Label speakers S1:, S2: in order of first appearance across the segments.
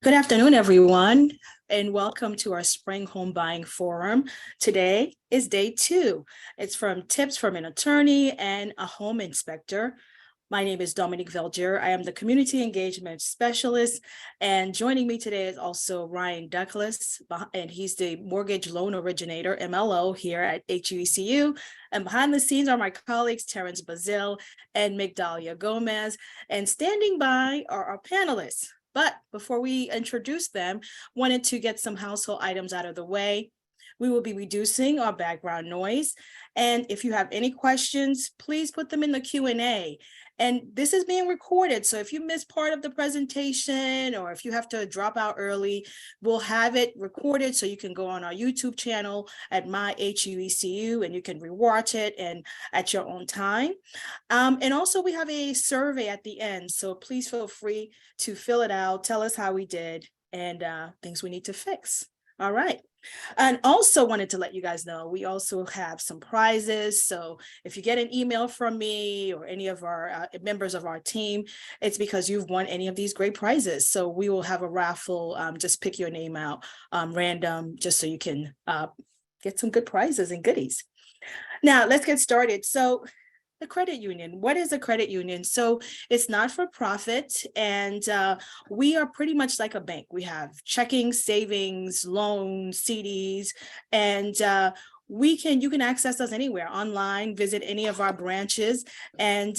S1: Good afternoon, everyone, and welcome to our Spring Home Buying Forum. Today is day 2. It's from tips from an attorney and a home inspector. My name is Dominique Velger. I am the Community Engagement Specialist, and joining me today is also Ryan Douglas, and he's the Mortgage Loan Originator, MLO, here at HUECU. And behind the scenes are my colleagues, Terrence Bazil and Migdalia Gomez, and standing by are our panelists. But before we introduce them, wanted to get some household items out of the way. We will be reducing our background noise. And if you have any questions, please put them in the Q&A. And this is being recorded. So if you miss part of the presentation or if you have to drop out early, we'll have it recorded so you can go on our YouTube channel at My HUECU and you can rewatch it and at your own time. And also we have a survey at the end. So please feel free to fill it out, tell us how we did and things we need to fix. All right. And also wanted to let you guys know, we also have some prizes. So if you get an email from me or any of our members of our team, it's because you've won any of these great prizes. So we will have a raffle, just pick your name out random, just so you can get some good prizes and goodies. Now let's get started. So the credit union. What is a credit union? So it's not for profit, and we are pretty much like a bank. We have checking, savings, loans, CDs, and you can access us anywhere online, visit any of our branches, and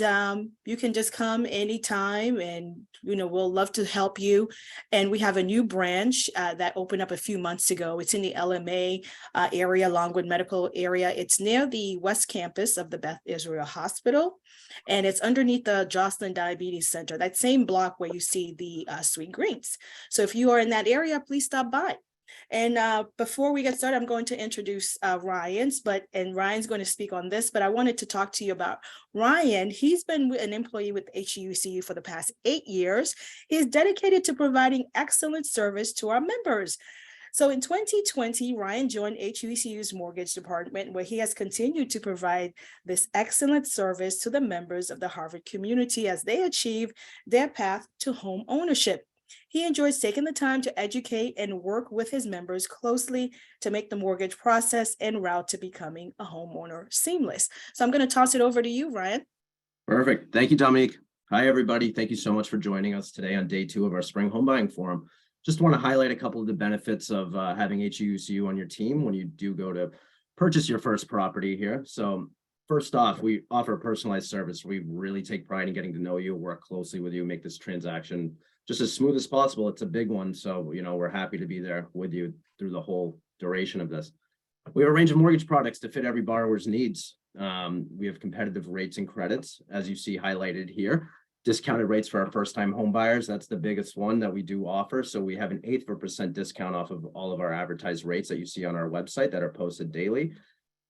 S1: you can just come anytime, and we'll love to help you. And we have a new branch that opened up a few months ago. It's in the LMA area, Longwood Medical area. It's near the West Campus of the Beth Israel Hospital, and it's underneath the Joslin Diabetes Center, that same block where you see the Sweet Greens. So if you are in that area, please stop by. And before we get started, I'm going to introduce Ryan's going to speak on this, but I wanted to talk to you about Ryan. He's been an employee with HUECU for the past 8 years. He's dedicated to providing excellent service to our members. So in 2020, Ryan joined HUECU's mortgage department, where he has continued to provide this excellent service to the members of the Harvard community as they achieve their path to home ownership. He enjoys taking the time to educate and work with his members closely to make the mortgage process en route to becoming a homeowner seamless. So I'm going to toss it over to you, Ryan.
S2: Perfect. Thank you, Dominique. Hi, everybody. Thank you so much for joining us today on day 2 of our Spring Home Buying Forum. Just want to highlight a couple of the benefits of having HUECU on your team when you do go to purchase your first property here. So first off, we offer personalized service. We really take pride in getting to know you, work closely with you, make this transaction just as smooth as possible. It's a big one. So, we're happy to be there with you through the whole duration of this. We have a range of mortgage products to fit every borrower's needs. We have competitive rates and credits, as you see highlighted here. Discounted rates for our first-time home buyers. That's the biggest one that we do offer. So we have an 1/8% discount off of all of our advertised rates that you see on our website that are posted daily.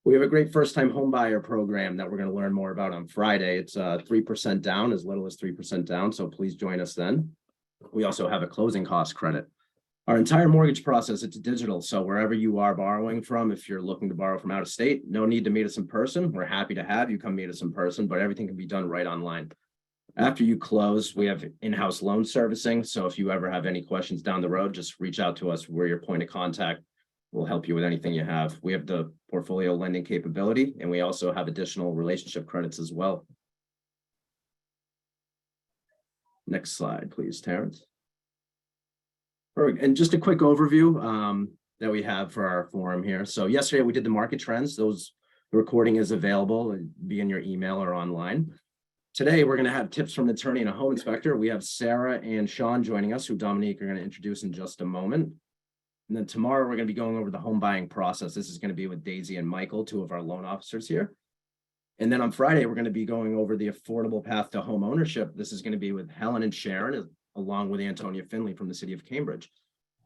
S2: We have a great first-time home buyer program that we're going to learn more about on Friday. It's 3% down, as little as 3% down. So please join us then. We also have a closing cost credit. Our entire mortgage process, it's digital. So wherever you are borrowing from, if you're looking to borrow from out of state, no need to meet us in person. We're happy to have you come meet us in person, but everything can be done right online. After you close, we have in-house loan servicing. So if you ever have any questions down the road, just reach out to us. We're your point of contact. We'll help you with anything you have. We have the portfolio lending capability, and we also have additional relationship credits as well. Next slide, please, Terrence. Perfect. And just a quick overview that we have for our forum here. So yesterday we did the market trends. The recording is available, be in your email or online. Today we're going to have tips from an attorney and a home inspector. We have Sarah and Sean joining us, who Dominique are going to introduce in just a moment. And then tomorrow we're going to be going over the home buying process. This is going to be with Daisy and Michael, 2 of our loan officers here. And then on Friday, we're going to be going over the affordable path to home ownership. This is going to be with Helen and Sharon, along with Antonia Finley from the city of Cambridge.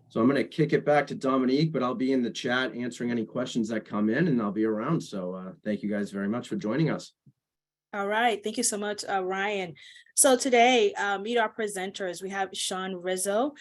S2: So I'm going to kick it back to Dominique, but I'll be in the chat answering any questions that come in, and I'll be around. So thank you guys very much for joining us.
S1: All right. Thank you so much, Ryan. So today, meet our presenters. We have Sean Rizzo.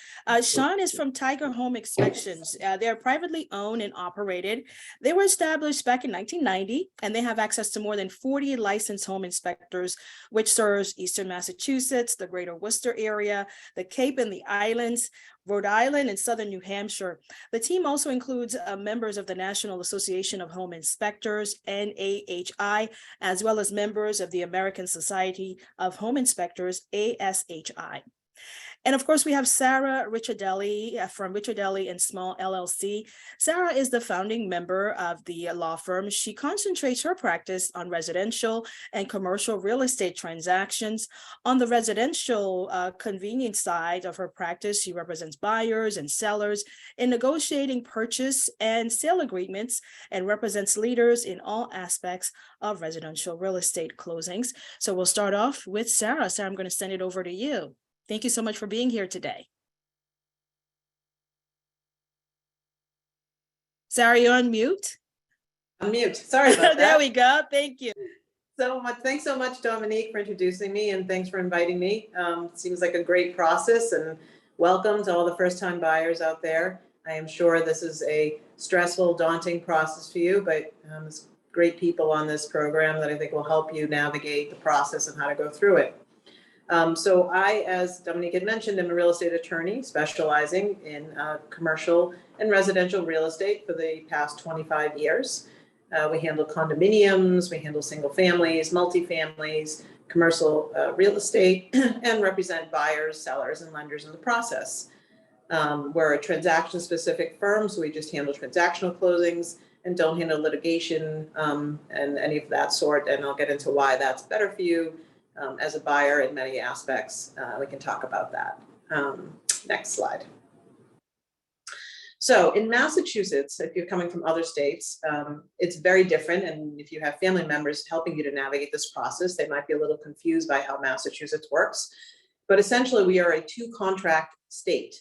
S1: Sean is from Tiger Home Inspections. They're privately owned and operated. They were established back in 1990, and they have access to more than 40 licensed home inspectors, which serves Eastern Massachusetts, the greater Worcester area, the Cape and the Islands, Rhode Island, and Southern New Hampshire. The team also includes members of the National Association of Home Inspectors, NAHI, as well as members of the American Society of Home Inspectors, ASHI. And of course, we have Sarah Ricciardelli from Ricciardelli and Small LLC. Sarah is the founding member of the law firm. She concentrates her practice on residential and commercial real estate transactions. On the residential convenience side of her practice, she represents buyers and sellers in negotiating purchase and sale agreements and represents leaders in all aspects of residential real estate closings. So we'll start off with Sarah. Sarah, I'm going to send it over to you. Thank you so much for being here today. Sarah, you're on mute.
S3: On mute. Sorry about that.
S1: There we go. Thank you.
S3: Thanks so much, Dominique, for introducing me, and thanks for inviting me. Seems like a great process, and welcome to all the first-time buyers out there. I am sure this is a stressful, daunting process for you, but there's great people on this program that I think will help you navigate the process and how to go through it. So I, as Dominique had mentioned, am a real estate attorney specializing in commercial and residential real estate for the past 25 years. We handle condominiums, we handle single families, multifamilies, commercial real estate, and represent buyers, sellers, and lenders in the process. We're a transaction-specific firm, so we just handle transactional closings and don't handle litigation and any of that sort, and I'll get into why that's better for you. As a buyer in many aspects, we can talk about that. Next slide. So in Massachusetts, if you're coming from other states, it's very different. And if you have family members helping you to navigate this process, they might be a little confused by how Massachusetts works. But essentially, we are a two-contract state.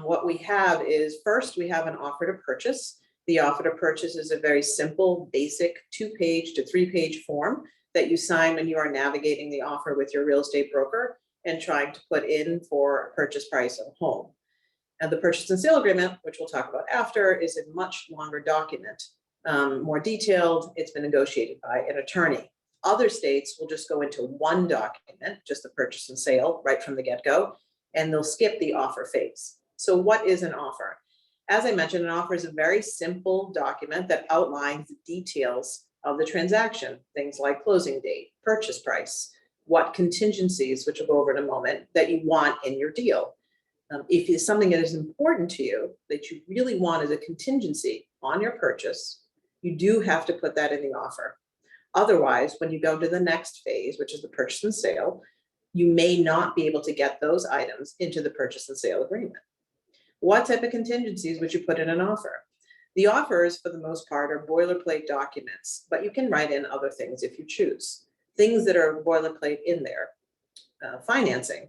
S3: What we have is, first, we have an offer to purchase. The offer to purchase is a very simple, basic 2-page to 3-page form that you sign when you are navigating the offer with your real estate broker and trying to put in for a purchase price of a home. And the purchase and sale agreement, which we'll talk about after, is a much longer document, more detailed. It's been negotiated by an attorney. Other states will just go into one document, just the purchase and sale right from the get-go, and they'll skip the offer phase. So what is an offer? As I mentioned, an offer is a very simple document that outlines the details of the transaction, things like closing date, purchase price, what contingencies, which we'll go over in a moment, that you want in your deal. If it's something that is important to you, that you really want as a contingency on your purchase, you do have to put that in the offer. Otherwise, when you go to the next phase, which is the purchase and sale, you may not be able to get those items into the purchase and sale agreement. What type of contingencies would you put in an offer? The offers, for the most part, are boilerplate documents, but you can write in other things if you choose. Things that are boilerplate in there. Financing,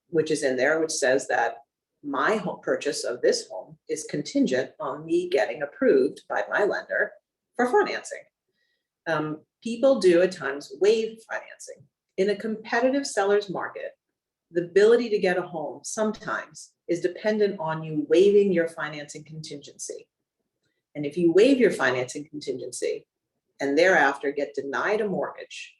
S3: which is in there, which says that my home purchase of this home is contingent on me getting approved by my lender for financing. People do at times waive financing. In a competitive seller's market, the ability to get a home sometimes is dependent on you waiving your financing contingency. And if you waive your financing contingency and thereafter get denied a mortgage,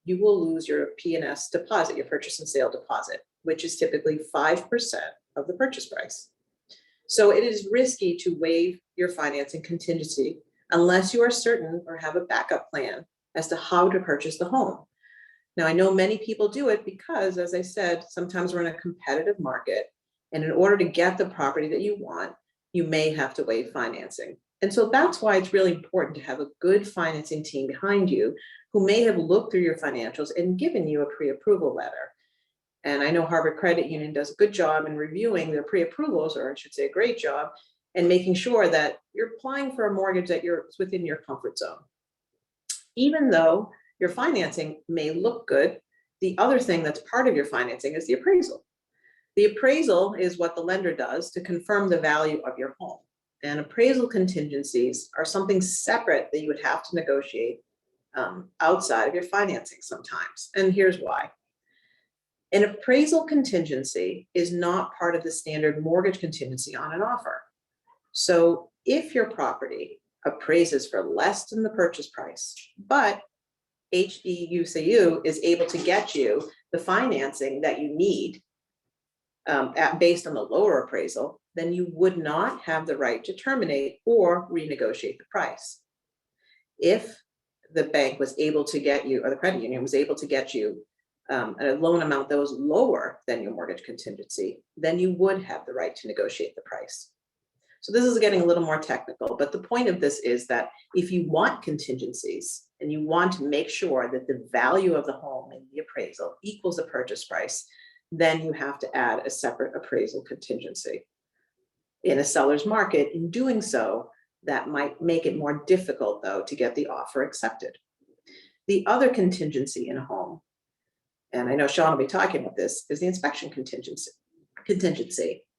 S3: you will lose your P&S deposit, your purchase and sale deposit, which is typically 5% of the purchase price. So it is risky to waive your financing contingency unless you are certain or have a backup plan as to how to purchase the home. Now, I know many people do it because, as I said, sometimes we're in a competitive market, and in order to get the property that you want, you may have to waive financing. And so that's why it's really important to have a good financing team behind you who may have looked through your financials and given you a pre-approval letter. And I know Harvard Credit Union does a good job in reviewing their pre-approvals, or I should say a great job, and making sure that you're applying for a mortgage that you're within your comfort zone. Even though your financing may look good, the other thing that's part of your financing is the appraisal. The appraisal is what the lender does to confirm the value of your home. And appraisal contingencies are something separate that you would have to negotiate outside of your financing sometimes. And here's why. An appraisal contingency is not part of the standard mortgage contingency on an offer. So if your property appraises for less than the purchase price, but HEUCU is able to get you the financing that you need based on the lower appraisal, then you would not have the right to terminate or renegotiate the price. If the bank was able to get you, or the credit union was able to get you a loan amount that was lower than your mortgage contingency, then you would have the right to negotiate the price. So this is getting a little more technical, but the point of this is that if you want contingencies and you want to make sure that the value of the home in the appraisal equals the purchase price, then you have to add a separate appraisal contingency. In a seller's market, in doing so, that might make it more difficult, though, to get the offer accepted. The other contingency in a home, and I know Sean will be talking about this, is the inspection contingency.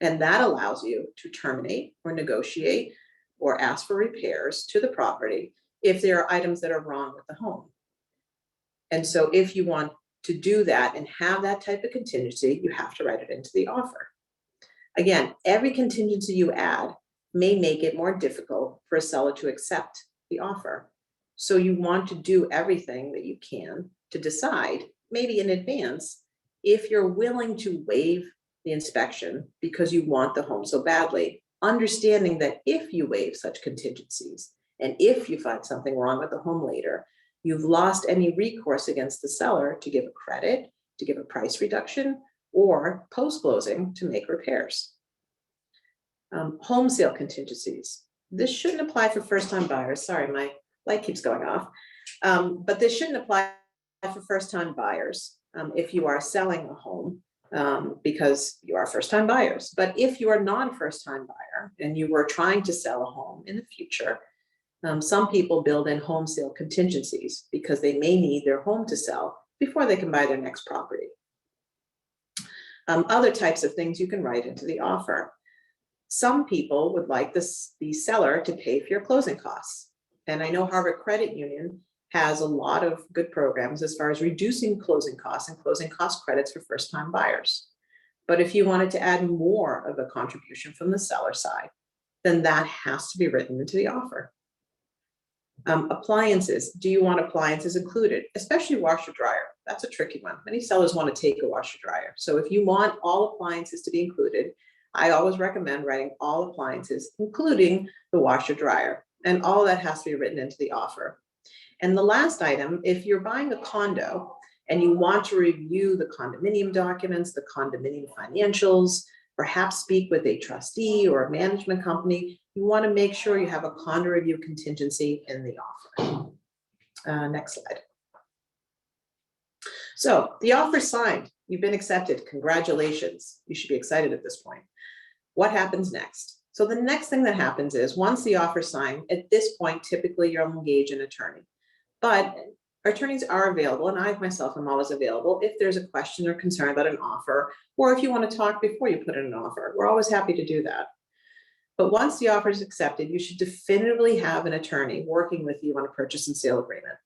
S3: And that allows you to terminate or negotiate or ask for repairs to the property if there are items that are wrong with the home. And so if you want to do that and have that type of contingency, you have to write it into the offer. Again, every contingency you add may make it more difficult for a seller to accept the offer. So you want to do everything that you can to decide, maybe in advance, if you're willing to waive the inspection because you want the home so badly, understanding that if you waive such contingencies and if you find something wrong with the home later, you've lost any recourse against the seller to give a credit, to give a price reduction, or post-closing to make repairs. Home sale contingencies. This shouldn't apply for first-time buyers. Sorry, my light keeps going off. But this shouldn't apply for first-time buyers if you are selling a home because you are first-time buyers. But if you are not a first-time buyer and you were trying to sell a home in the future, some people build in home sale contingencies because they may need their home to sell before they can buy their next property. Other types of things you can write into the offer. Some people would like the seller to pay for your closing costs. And I know Harvard Credit Union has a lot of good programs as far as reducing closing costs and closing cost credits for first-time buyers. But if you wanted to add more of a contribution from the seller side, then that has to be written into the offer. Appliances. Do you want appliances included? Especially washer dryer. That's a tricky one. Many sellers want to take a washer dryer. So if you want all appliances to be included, I always recommend writing all appliances, including the washer dryer. And all of that has to be written into the offer. And the last item, if you're buying a condo and you want to review the condominium documents, the condominium financials, perhaps speak with a trustee or a management company, you want to make sure you have a condo review contingency in the offer. Next slide. So the offer signed, you've been accepted, congratulations. You should be excited at this point. What happens next? So the next thing that happens is once the offer is signed, at this point, typically you'll engage an attorney. But attorneys are available, and I myself am always available if there's a question or concern about an offer, or if you want to talk before you put in an offer. We're always happy to do that. But once the offer is accepted, you should definitively have an attorney working with you on a purchase and sale agreement.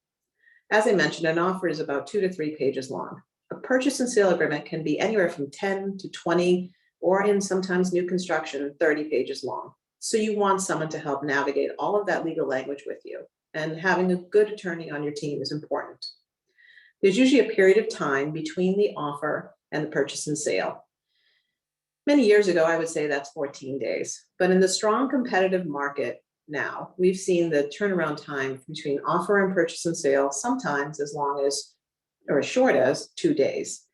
S3: As I mentioned, an offer is about 2 to 3 pages long. A purchase and sale agreement can be anywhere from 10 to 20, or in sometimes new construction, 30 pages long. So you want someone to help navigate all of that legal language with you. And having a good attorney on your team is important. There's usually a period of time between the offer and the purchase and sale. Many years ago, I would say that's 14 days. But in the strong competitive market now, we've seen the turnaround time between offer and purchase and sale, sometimes as long as, or as short as 2 days.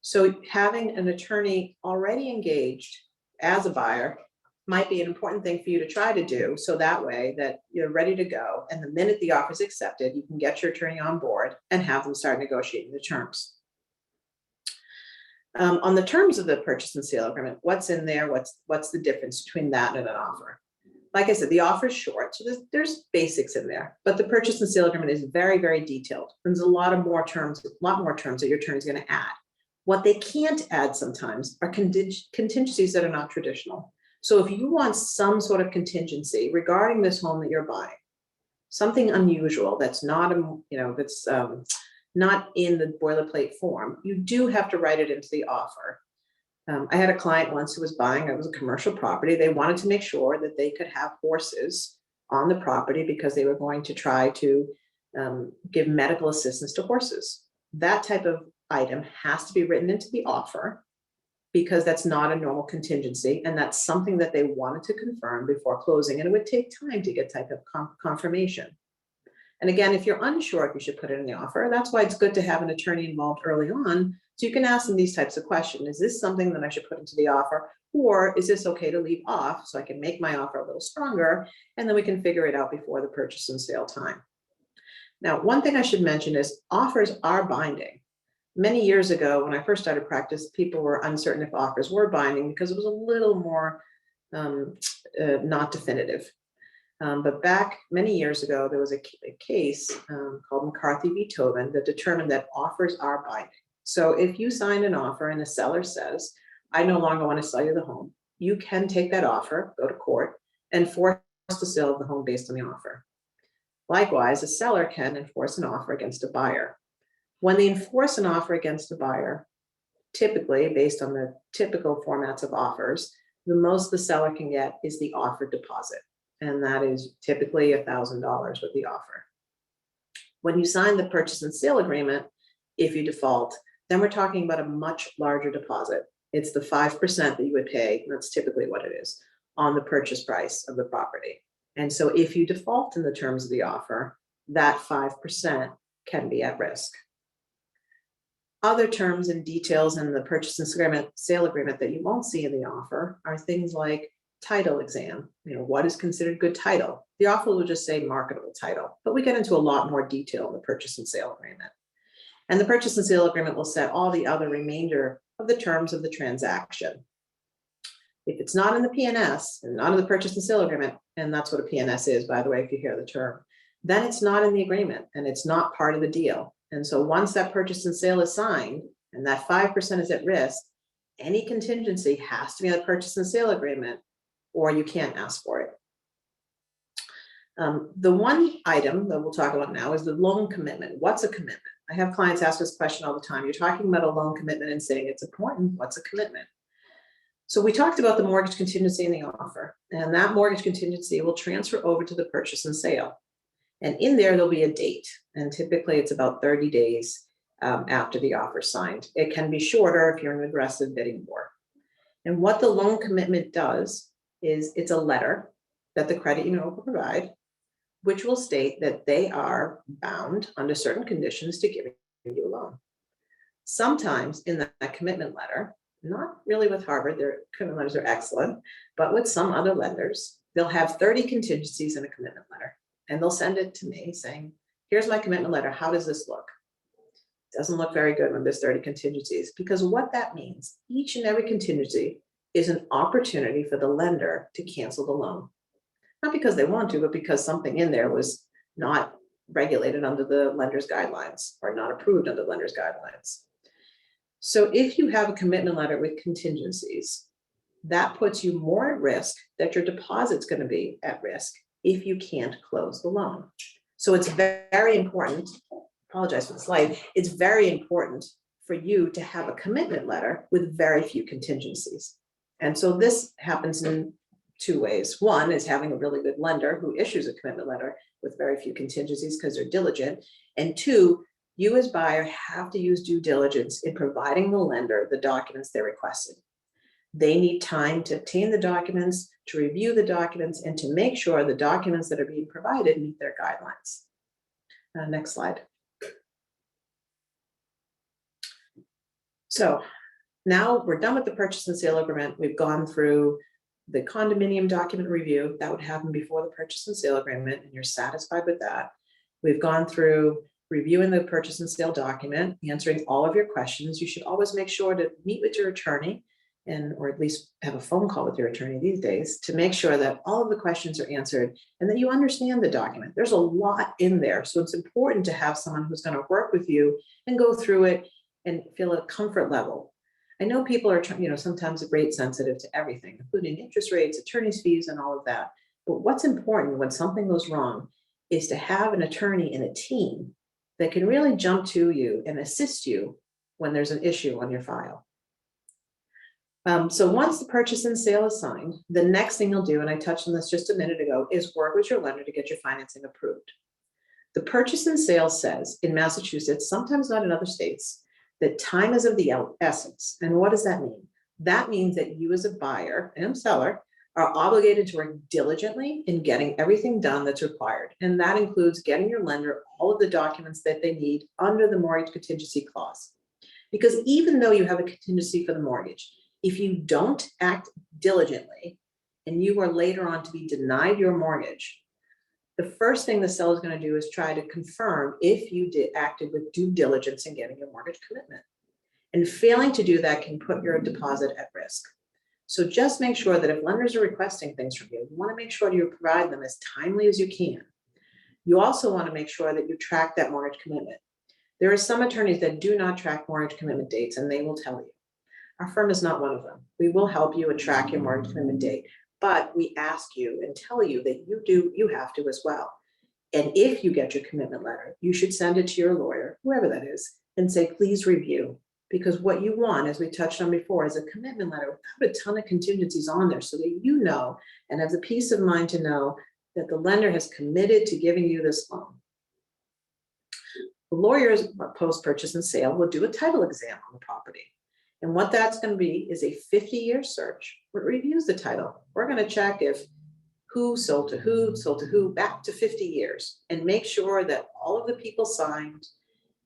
S3: So having an attorney already engaged as a buyer might be an important thing for you to try to do, so that way that you're ready to go. And the minute the offer is accepted, you can get your attorney on board and have them start negotiating the terms. On the terms of the purchase and sale agreement, what's in there? What's the difference between that and an offer? Like I said, the offer is short, so there's basics in there, but the purchase and sale agreement is very, very detailed. There's a lot more terms that your attorney is going to add. What they can't add sometimes are contingencies that are not traditional. So if you want some sort of contingency regarding this home that you're buying, something unusual that's not, not in the boilerplate form. You do have to write it into the offer. I had a client once who was buying, it was a commercial property. They wanted to make sure that they could have horses on the property because they were going to try to give medical assistance to horses. That type of item has to be written into the offer because that's not a normal contingency. And that's something that they wanted to confirm before closing. And it would take time to get type of confirmation. And again, if you're unsure if you should put it in the offer, that's why it's good to have an attorney involved early on. So you can ask them these types of questions. Is this something that I should put into the offer? Or is this okay to leave off so I can make my offer a little stronger? And then we can figure it out before the purchase and sale time. Now, one thing I should mention is offers are binding. Many years ago, when I first started practice, people were uncertain if offers were binding because it was a little more not definitive. But back many years ago, there was a case called McCarthy v. Tobin that determined that offers are binding. So if you sign an offer and the seller says, I no longer want to sell you the home, you can take that offer, go to court, and force the sale of the home based on the offer. Likewise, a seller can enforce an offer against a buyer. When they enforce an offer against a buyer, typically based on the typical formats of offers, the most the seller can get is the offer deposit. And that is typically $1,000 with the offer. When you sign the purchase and sale agreement, if you default, then we're talking about a much larger deposit. It's the 5% that you would pay, and that's typically what it is, on the purchase price of the property. And so if you default in the terms of the offer, that 5% can be at risk. Other terms and details in the purchase and sale agreement that you won't see in the offer are things like title exam. What is considered good title? The offer will just say marketable title, but we get into a lot more detail in the purchase and sale agreement. And the purchase and sale agreement will set all the other remainder of the terms of the transaction. If it's not in the PNS and not in the purchase and sale agreement, and that's what a PNS is, by the way, if you hear the term, then it's not in the agreement and it's not part of the deal. And so once that purchase and sale is signed and that 5% is at risk, any contingency has to be in the purchase and sale agreement or you can't ask for it. The one item that we'll talk about now is the loan commitment. What's a commitment? I have clients ask this question all the time. You're talking about a loan commitment and saying it's important. What's a commitment? So we talked about the mortgage contingency in the offer, and that mortgage contingency will transfer over to the purchase and sale. And in there, there'll be a date, and typically it's about 30 days after the offer is signed. It can be shorter if you're in an aggressive bidding war. And what the loan commitment does is it's a letter that the credit union will provide, which will state that they are bound under certain conditions to give you a loan. Sometimes in that commitment letter, not really with Harvard, their commitment letters are excellent, but with some other lenders, they'll have 30 contingencies in a commitment letter. And they'll send it to me saying, here's my commitment letter. How does this look? It doesn't look very good when there's 30 contingencies, because what that means, each and every contingency is an opportunity for the lender to cancel the loan. Not because they want to, but because something in there was not regulated under the lender's guidelines or not approved under the lender's guidelines. So if you have a commitment letter with contingencies, that puts you more at risk that your deposit's going to be at risk if you can't close the loan. So it's very important, apologize for the slide, it's very important for you to have a commitment letter with very few contingencies. And so this happens in two ways. One is having a really good lender who issues a commitment letter with very few contingencies because they're diligent. And two, you as buyer have to use due diligence in providing the lender the documents they're requesting. They need time to obtain the documents, to review the documents, and to make sure the documents that are being provided meet their guidelines. Next slide. So now we're done with the purchase and sale agreement. We've gone through the condominium document review. That would happen before the purchase and sale agreement, and you're satisfied with that. We've gone through reviewing the purchase and sale document, answering all of your questions. You should always make sure to meet with your attorney or at least have a phone call with your attorney these days to make sure that all of the questions are answered and that you understand the document. There's a lot in there. So it's important to have someone who's going to work with you and go through it and feel a comfort level. I know people are, sometimes rate sensitive to everything, including interest rates, attorney's fees, and all of that. But what's important when something goes wrong is to have an attorney and a team that can really jump to you and assist you when there's an issue on your file. So once the purchase and sale is signed, the next thing you'll do, and I touched on this just a minute ago, is work with your lender to get your financing approved. The purchase and sale says in Massachusetts, sometimes not in other states, that time is of the essence. And what does that mean? That means that you as a buyer and seller are obligated to work diligently in getting everything done that's required. And that includes getting your lender all of the documents that they need under the mortgage contingency clause. Because even though you have a contingency for the mortgage, if you don't act diligently and you are later on to be denied your mortgage, the first thing the seller is going to do is try to confirm if you acted with due diligence in getting your mortgage commitment. And failing to do that can put your deposit at risk. So just make sure that if lenders are requesting things from you, you want to make sure you provide them as timely as you can. You also want to make sure that you track that mortgage commitment. There are some attorneys that do not track mortgage commitment dates, and they will tell you. Our firm is not one of them. We will help you and track your mortgage commitment date, but we ask you and tell you that you have to as well. And if you get your commitment letter, you should send it to your lawyer, whoever that is, and say, please review. Because what you want, as we touched on before, is a commitment letter without a ton of contingencies on there so that you know and have the peace of mind to know that the lender has committed to giving you this loan. The lawyers post-purchase and sale will do a title exam on the property. And what that's going to be is a 50-year search where it reviews the title. We're going to check if who sold to who, back to 50 years, and make sure that all of the people signed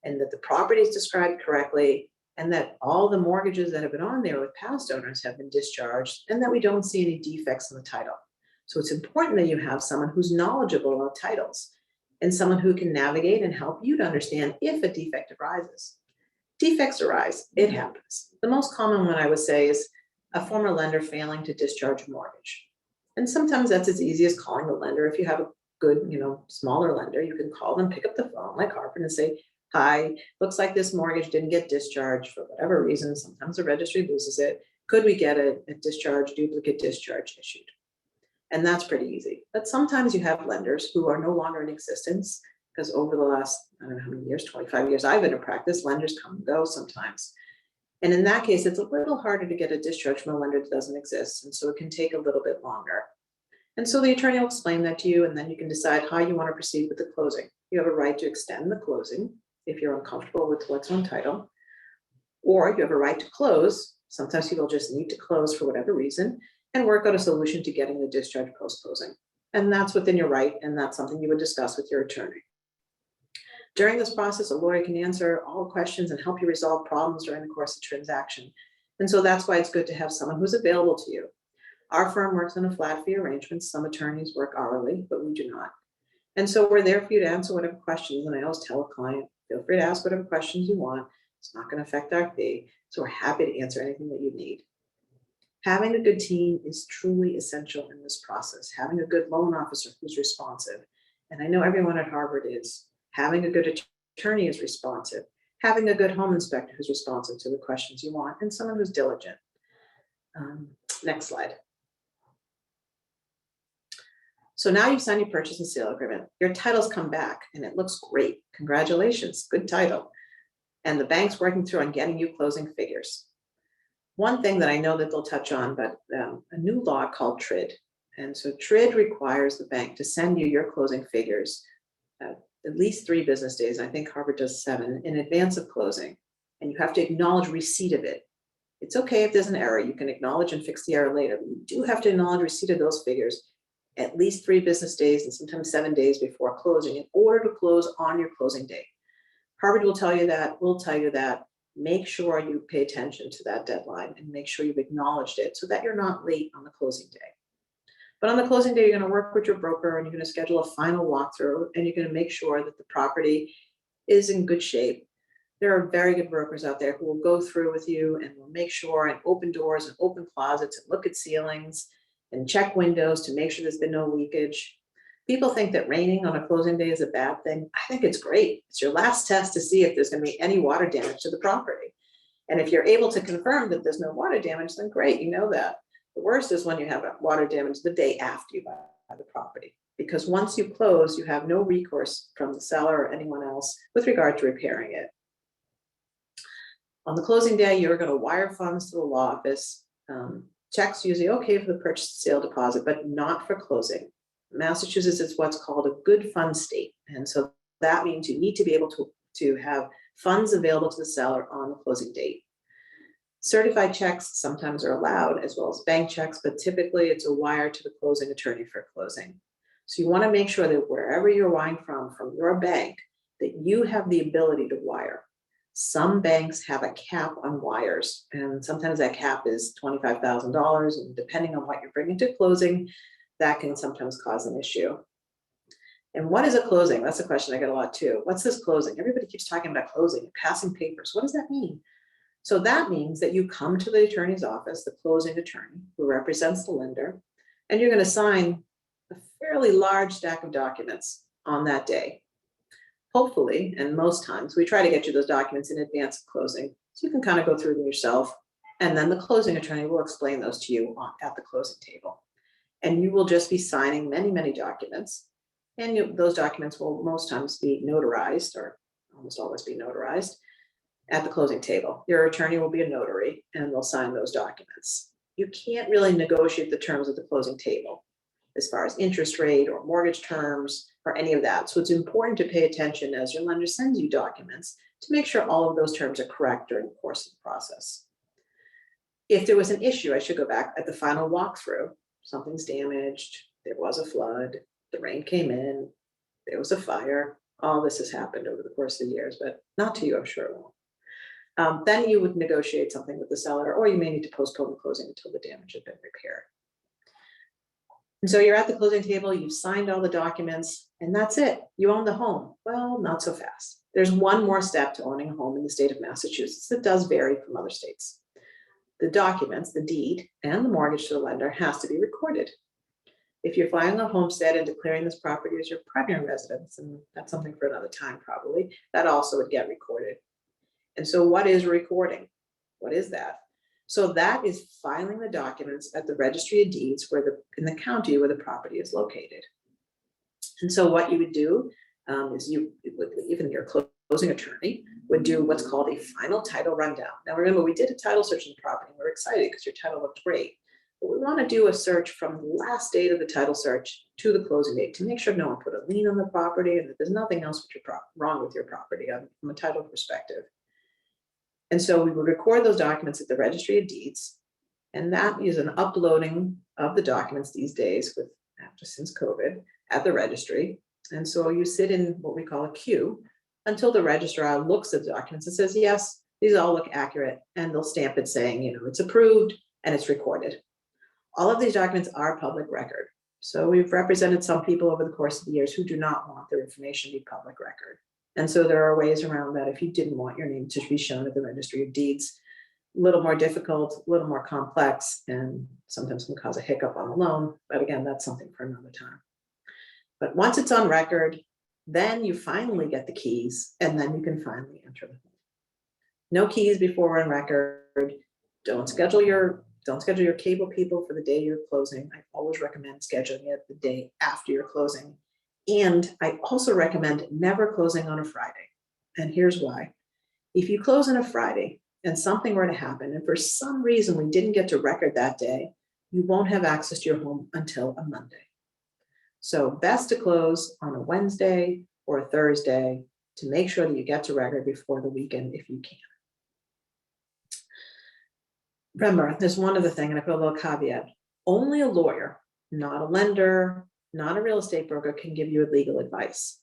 S3: and that the property is described correctly and that all the mortgages that have been on there with past owners have been discharged and that we don't see any defects in the title. So it's important that you have someone who's knowledgeable about titles and someone who can navigate and help you to understand if a defect arises. Defects arise, it happens. The most common one I would say is a former lender failing to discharge a mortgage. And sometimes that's as easy as calling the lender. If you have a good, smaller lender, you can call them, pick up the phone like Harper and say, hi, looks like this mortgage didn't get discharged for whatever reason. Sometimes the registry loses it. Could we get a duplicate discharge issued? And that's pretty easy. But sometimes you have lenders who are no longer in existence because over the last, I don't know how many years, 25 years I've been in practice, lenders come and go sometimes. And in that case, it's a little harder to get a discharge from a lender that doesn't exist. And so it can take a little bit longer. And so the attorney will explain that to you, and then you can decide how you want to proceed with the closing. You have a right to extend the closing if you're uncomfortable with what's on title, or you have a right to close. Sometimes people just need to close for whatever reason and work out a solution to getting the discharge post-closing. And that's within your right, and that's something you would discuss with your attorney. During this process, a lawyer can answer all questions and help you resolve problems during the course of the transaction. And so that's why it's good to have someone who's available to you. Our firm works on a flat fee arrangement. Some attorneys work hourly, but we do not. And so we're there for you to answer whatever questions. And I always tell a client, feel free to ask whatever questions you want. It's not going to affect our fee. So we're happy to answer anything that you need. Having a good team is truly essential in this process. Having a good loan officer who's responsive. And I know everyone at Harvard is. Having a good attorney is responsive. Having a good home inspector who's responsive to the questions you want, and someone who's diligent. Next slide. So now you've signed your purchase and sale agreement. Your title's come back and it looks great. Congratulations, good title. And the bank's working through on getting you closing figures. One thing that I know that they'll touch on, but a new law called TRID. And so TRID requires the bank to send you your closing figures at least 3 business days. I think Harvard does 7 in advance of closing. And you have to acknowledge receipt of it. It's okay if there's an error. You can acknowledge and fix the error later. But you do have to acknowledge receipt of those figures at least 3 business days and sometimes 7 days before closing in order to close on your closing date. Harvard will tell you that, we'll tell you that. Make sure you pay attention to that deadline and make sure you've acknowledged it so that you're not late on the closing day. But on the closing day, you're going to work with your broker and you're going to schedule a final walkthrough and you're going to make sure that the property is in good shape. There are very good brokers out there who will go through with you and will make sure and open doors and open closets and look at ceilings and check windows to make sure there's been no leakage. People think that raining on a closing day is a bad thing. I think it's great. It's your last test to see if there's going to be any water damage to the property. And if you're able to confirm that there's no water damage, then great, you know that. The worst is when you have water damage the day after you buy the property. because once you close, you have no recourse from the seller or anyone else with regard to repairing it. On the closing day, you're going to wire funds to the law office. Checks usually okay for the purchase and sale deposit, but not for closing. Massachusetts is what's called a good fund state. And so that means you need to be able to have funds available to the seller on the closing date. Certified checks sometimes are allowed, as well as bank checks, but typically it's a wire to the closing attorney for closing. So you want to make sure that wherever you're wiring from your bank, that you have the ability to wire. Some banks have a cap on wires, and sometimes that cap is $25,000, and depending on what you're bringing to closing, that can sometimes cause an issue. And what is a closing? That's a question I get a lot too. What's this closing? Everybody keeps talking about closing, passing papers. What does that mean? So that means that you come to the attorney's office, the closing attorney who represents the lender, and you're going to sign a fairly large stack of documents on that day. Hopefully, and most times, we try to get you those documents in advance of closing, so you can kind of go through them yourself, and then the closing attorney will explain those to you at the closing table. And you will just be signing many, many documents, and those documents will most times be notarized, or almost always be notarized, at the closing table. Your attorney will be a notary, and they'll sign those documents. You can't really negotiate the terms of the closing table as far as interest rate or mortgage terms or any of that. So it's important to pay attention as your lender sends you documents to make sure all of those terms are correct during the course of the process. If there was an issue, I should go back at the final walkthrough. Something's damaged, there was a flood, the rain came in, there was a fire. All this has happened over the course of the years, but not to you, I'm sure it won't. Then you would negotiate something with the seller, or you may need to postpone the closing until the damage has been repaired. And so you're at the closing table, you've signed all the documents, and that's it. You own the home. Well, not so fast. There's one more step to owning a home in the state of Massachusetts that does vary from other states. The documents, the deed, and the mortgage to the lender has to be recorded. If you're filing a homestead and declaring this property as your primary residence, and that's something for another time probably, that also would get recorded. And so what is recording? What is that? So that is filing the documents at the registry of deeds in the county where the property is located. And so what you would do is even your closing attorney would do what's called a final title rundown. Now remember, we did a title search on the property. We're excited because your title looked great. But we want to do a search from the last date of the title search to the closing date to make sure no one put a lien on the property and that there's nothing else wrong with your property from a title perspective. And so we would record those documents at the registry of deeds, and that is an uploading of the documents these days since COVID at the registry. And so you sit in what we call a queue until the registrar looks at the documents and says, yes, these all look accurate, and they'll stamp it saying, it's approved and it's recorded. All of these documents are public record. So we've represented some people over the course of the years who do not want their information to be public record. And so there are ways around that if you didn't want your name to be shown at the registry of deeds. A little more difficult, a little more complex, and sometimes can cause a hiccup on the loan. But again, that's something for another time. But once it's on record, then you finally get the keys, and then you can finally enter the home. No keys before we're on record. Don't schedule your cable people for the day you're closing. I always recommend scheduling it the day after you're closing. And I also recommend never closing on a Friday. And here's why. If you close on a Friday and something were to happen, and for some reason we didn't get to record that day, you won't have access to your home until a Monday. So best to close on a Wednesday or a Thursday to make sure that you get to record before the weekend if you can. Remember, there's one other thing, and I put a little caveat. Only a lawyer, not a lender, not a real estate broker, can give you legal advice.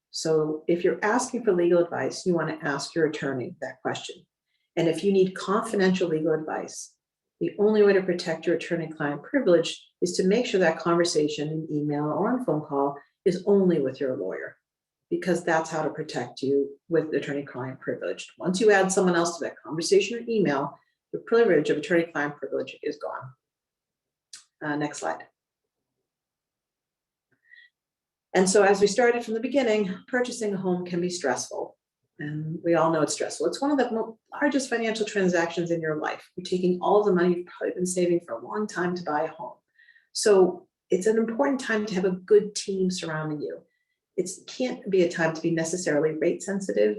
S3: So if you're asking for legal advice, you want to ask your attorney that question. And if you need confidential legal advice, the only way to protect your attorney-client privilege is to make sure that conversation in email or on phone call is only with your lawyer, because that's how to protect you with attorney-client privilege. Once you add someone else to that conversation or email, the privilege of attorney-client privilege is gone. Next slide. And so as we started from the beginning, purchasing a home can be stressful. And we all know it's stressful. It's one of the largest financial transactions in your life. You're taking all of the money you've probably been saving for a long time to buy a home. So it's an important time to have a good team surrounding you. It can't be a time to be necessarily rate sensitive.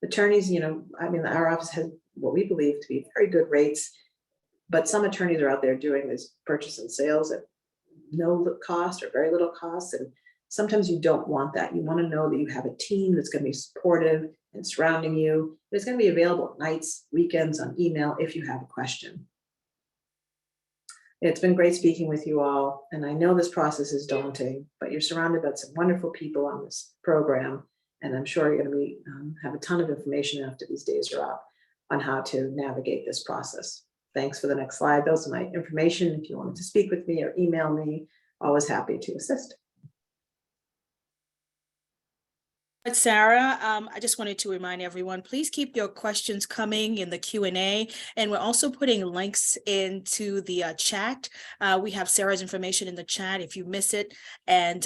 S3: Attorneys, I mean, our office has what we believe to be very good rates, but some attorneys are out there doing this purchase and sales at no cost or very little cost. And sometimes you don't want that. You want to know that you have a team that's going to be supportive and surrounding you. It's going to be available nights, weekends, on email if you have a question. It's been great speaking with you all. And I know this process is daunting, but you're surrounded by some wonderful people on this program. And I'm sure you're going to be have a ton of information after these days are up on how to navigate this process. Thanks. For the next slide. Those are my information. If you wanted to speak with me or email me, always happy to assist.
S1: Sarah, I just wanted to remind everyone, please keep your questions coming in the Q&A, and we're also putting links into the chat. We have Sarah's information in the chat if you miss it. And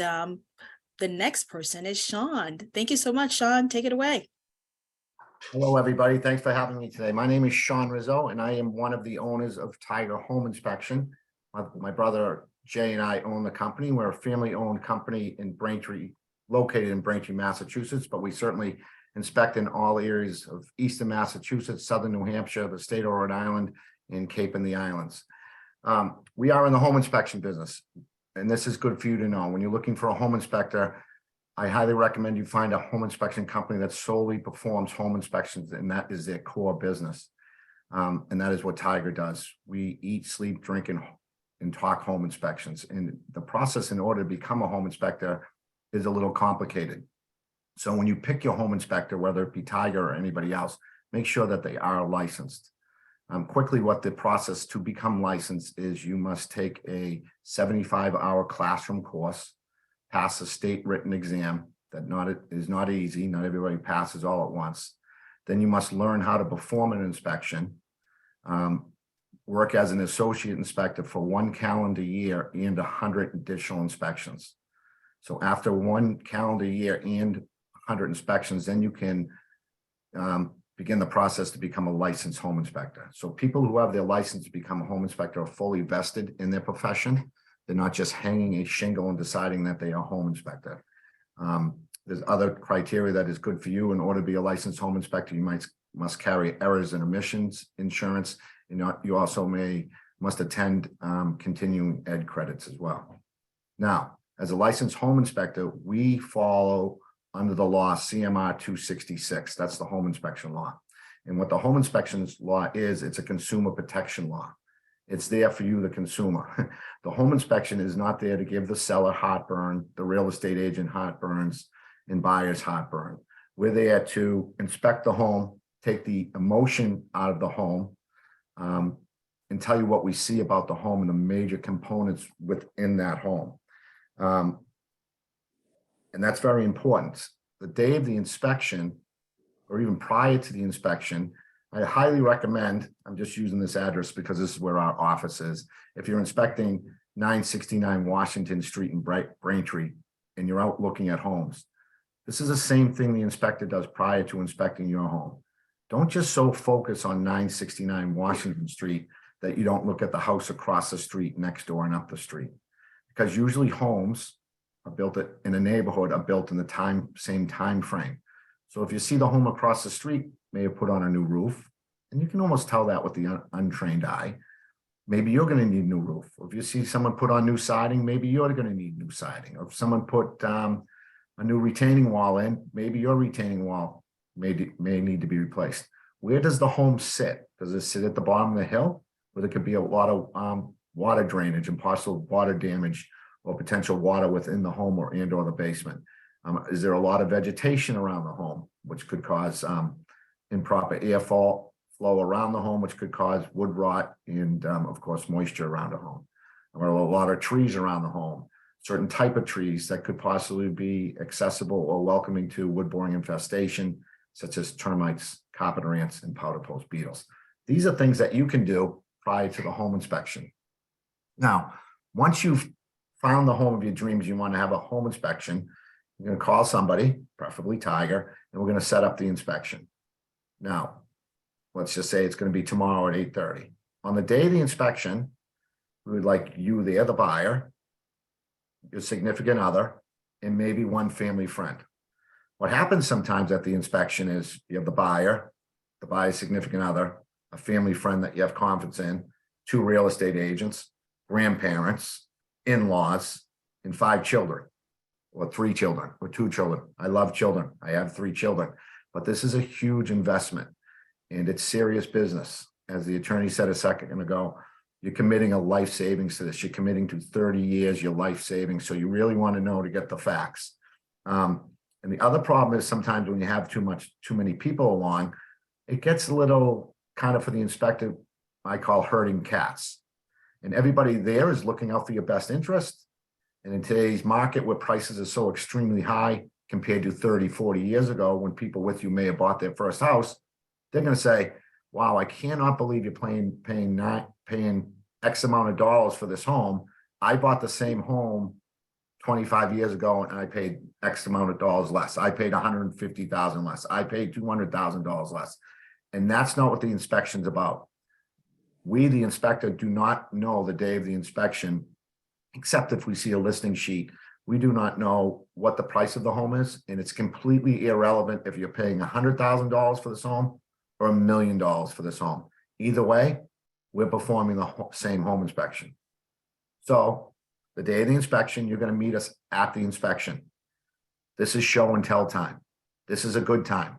S1: the next person is Sean. Thank you so much, Sean. Take it away.
S4: Hello, everybody. Thanks for having me today. My name is Sean Rizzo, and I am one of the owners of Tiger Home Inspection. My brother Jay and I own the company. We're a family-owned company in Braintree, located in Braintree, Massachusetts, but we certainly inspect in all areas of Eastern Massachusetts, Southern New Hampshire, the state of Rhode Island, and Cape and the Islands. We are in the home inspection business, and this is good for you to know. When you're looking for a home inspector, I highly recommend you find a home inspection company that solely performs home inspections, and that is their core business. And that is what Tiger does. We eat, sleep, drink, and talk home inspections. And the process in order to become a home inspector is a little complicated. So when you pick your home inspector, whether it be Tiger or anybody else, make sure that they are licensed. Quickly, what the process to become licensed is: you must take a 75-hour classroom course, pass a state written exam that is not easy. Not everybody passes all at once. Then you must learn how to perform an inspection, work as an associate inspector for 1 calendar year and 100 additional inspections. So after 1 calendar year and 100 inspections, then you can begin the process to become a licensed home inspector. So people who have their license to become a home inspector are fully vested in their profession. They're not just hanging a shingle and deciding that they are a home inspector. There's other criteria that is good for you. In order to be a licensed home inspector, you must carry errors and omissions insurance. You also must attend continuing ed credits as well. Now, as a licensed home inspector, we follow under the law CMR 266. That's the home inspection law. And what the home inspections law is, it's a consumer protection law. It's there for you, the consumer. The home inspection is not there to give the seller heartburn, the real estate agent heartburns, and buyers heartburn. We're there to inspect the home, take the emotion out of the home, and tell you what we see about the home and the major components within that home. And that's very important. The day of the inspection, or even prior to the inspection, I highly recommend, I'm just using this address because this is where our office is. If you're inspecting 969 Washington Street in Braintree and you're out looking at homes, this is the same thing the inspector does prior to inspecting your home. Don't just so focus on 969 Washington Street that you don't look at the house across the street, next door, and up the street. Because usually homes are built in a neighborhood, are built in the same time frame. So if you see the home across the street may have put on a new roof, and you can almost tell that with the untrained eye, maybe you're going to need a new roof. Or if you see someone put on new siding, maybe you're going to need new siding. Or if someone put a new retaining wall in, maybe your retaining wall may need to be replaced. Where does the home sit? Does it sit at the bottom of the hill, where there could be a lot of water drainage and possible water damage or potential water within the home or the basement? Is there a lot of vegetation around the home, which could cause improper airflow around the home, which could cause wood rot and, of course, moisture around the home? Or a lot of trees around the home, certain type of trees that could possibly be accessible or welcoming to wood boring infestation, such as termites, carpenter ants, and powder post beetles. These are things that you can do prior to the home inspection. Now, once you've found the home of your dreams, you want to have a home inspection, you're going to call somebody, preferably Tiger, and we're going to set up the inspection. Now, let's just say it's going to be tomorrow at 8:30. On the day of the inspection, we would like you there, the buyer, your significant other, and maybe one family friend. What happens sometimes at the inspection is you have the buyer's significant other, a family friend that you have confidence in, 2 real estate agents, grandparents, in-laws, and 5 children, or 3 children, or 2 children. I love children. I have 3 children, but this is a huge investment and it's serious business. As the attorney said a second ago, you're committing a life savings to this. You're committing to 30 years, your life savings. So you really want to know to get the facts. And the other problem is sometimes when you have too many people along, it gets a little kind of, for the inspector, I call herding cats. And everybody there is looking out for your best interest. And in today's market where prices are so extremely high compared to 30, 40 years ago, when people with you may have bought their first house, they're going to say, wow, I cannot believe you're paying X amount of dollars for this home. I bought the same home 25 years ago and I paid X amount of dollars less. I paid $150,000 less. I paid $200,000 less. And that's not what the inspection's about. We, the inspector, do not know the day of the inspection, except if we see a listing sheet. We do not know what the price of the home is, and it's completely irrelevant if you're paying $100,000 for this home or $1 million for this home. Either way, we're performing the same home inspection. So the day of the inspection, you're going to meet us at the inspection. This is show and tell time. This is a good time.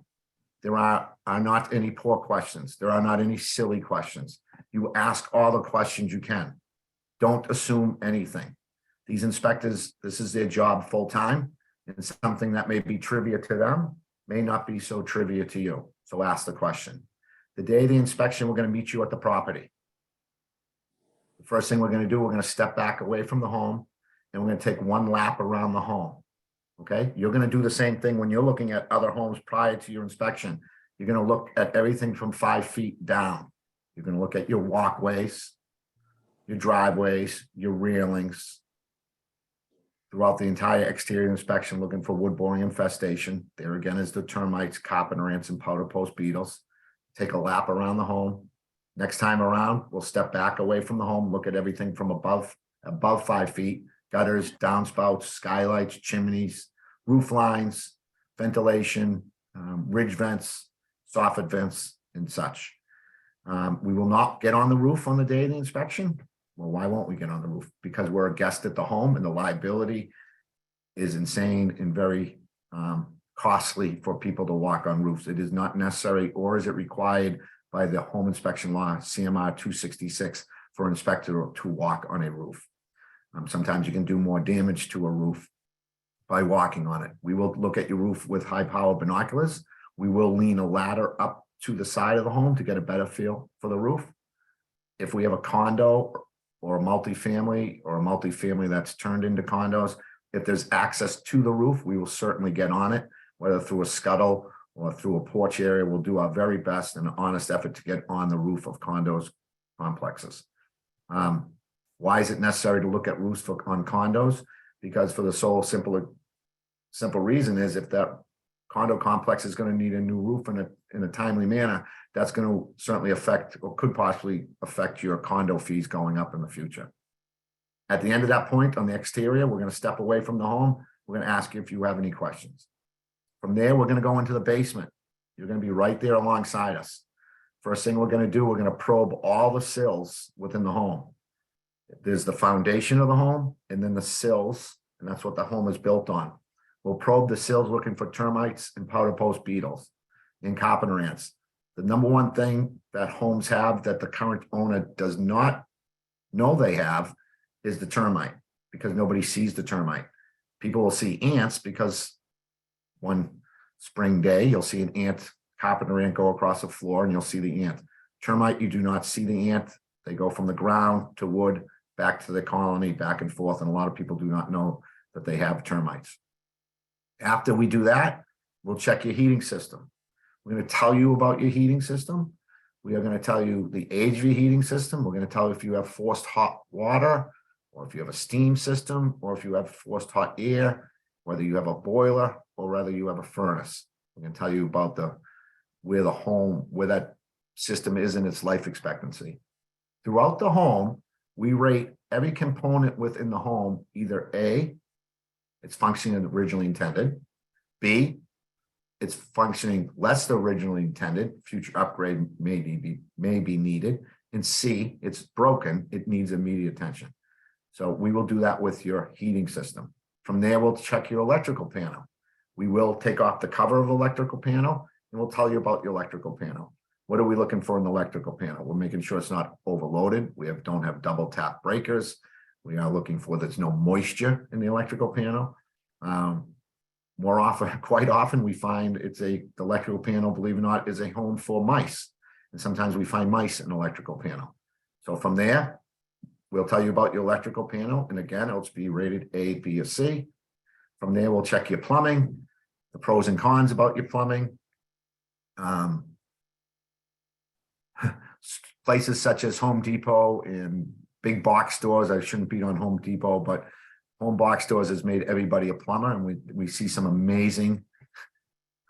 S4: There are not any poor questions. There are not any silly questions. You ask all the questions you can. Don't assume anything. These inspectors, this is their job full time, and something that may be trivia to them may not be so trivia to you. So ask the question. The day of the inspection, we're going to meet you at the property. The first thing we're going to do, we're going to step back away from the home and we're going to take 1 lap around the home. Okay. You're going to do the same thing when you're looking at other homes prior to your inspection. You're going to look at everything from 5 feet down. You're going to look at your walkways, your driveways, your railings. Throughout the entire exterior inspection, looking for wood boring infestation. There again is the termites, carpenter ants, and powder post beetles. Take a lap around the home. Next time around, we'll step back away from the home, look at everything from above 5 feet, gutters, downspouts, skylights, chimneys, roof lines, ventilation, ridge vents, soffit vents, and such. We will not get on the roof on the day of the inspection. Well, why won't we get on the roof? Because we're a guest at the home and the liability is insane and very costly for people to walk on roofs. It is not necessary, or is it required by the home inspection law, CMR 266, for an inspector to walk on a roof. Sometimes you can do more damage to a roof by walking on it. We will look at your roof with high power binoculars. We will lean a ladder up to the side of the home to get a better feel for the roof. If we have a condo or a multifamily that's turned into condos, if there's access to the roof, we will certainly get on it, whether through a scuttle or through a porch area. We'll do our very best in an honest effort to get on the roof of condos complexes. Why is it necessary to look at roofs on condos? Because for the sole simple reason is if that condo complex is going to need a new roof in a timely manner, that's going to certainly affect or could possibly affect your condo fees going up in the future. At the end of that point on the exterior, we're going to step away from the home. We're going to ask you if you have any questions. From there, we're going to go into the basement. You're going to be right there alongside us. First thing we're going to do, we're going to probe all the sills within the home. There's the foundation of the home and then the sills, and that's what the home is built on. We'll probe the sills looking for termites and powder post beetles and carpenter ants. The number one thing that homes have that the current owner does not know they have is the termite, because nobody sees the termite. People will see ants because one spring day, you'll see an carpenter ant go across the floor and you'll see the ant. Termite, you do not see the ant. They go from the ground to wood, back to the colony, back and forth. And a lot of people do not know that they have termites. After we do that, we'll check your heating system. We're going to tell you about your heating system. We are going to tell you the age of your heating system. We're going to tell you if you have forced hot water, or if you have a steam system, or if you have forced hot air, whether you have a boiler or whether you have a furnace. We're going to tell you about where that system is in its life expectancy. Throughout the home, we rate every component within the home, either A, it's functioning originally intended, B, it's functioning less than originally intended, future upgrade may be needed, and C, it's broken, it needs immediate attention. So we will do that with your heating system. From there, we'll check your electrical panel. We will take off the cover of the electrical panel and we'll tell you about your electrical panel. What are we looking for in the electrical panel? We're making sure it's not overloaded. We don't have double tap breakers. We are looking for there's no moisture in the electrical panel. More often, quite often, we find the electrical panel, believe it or not, is a home for mice. And sometimes we find mice in the electrical panel. So from there, we'll tell you about your electrical panel. And again, it'll be rated A, B, or C. From there, we'll check your plumbing, the pros and cons about your plumbing. Places such as Home Depot and big box stores, I shouldn't beat on Home Depot, but home box stores has made everybody a plumber, and we see some amazing,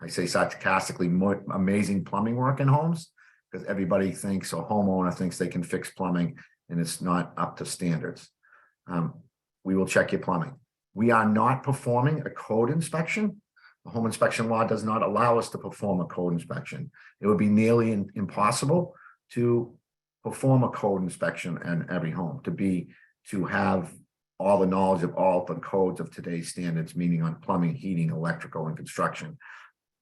S4: I say sarcastically, more amazing plumbing work in homes, because everybody thinks, or homeowner thinks they can fix plumbing and it's not up to standards. We will check your plumbing. We are not performing a code inspection. The home inspection law does not allow us to perform a code inspection. It would be nearly impossible to perform a code inspection in every home, to have all the knowledge of all the codes of today's standards, meaning on plumbing, heating, electrical, and construction.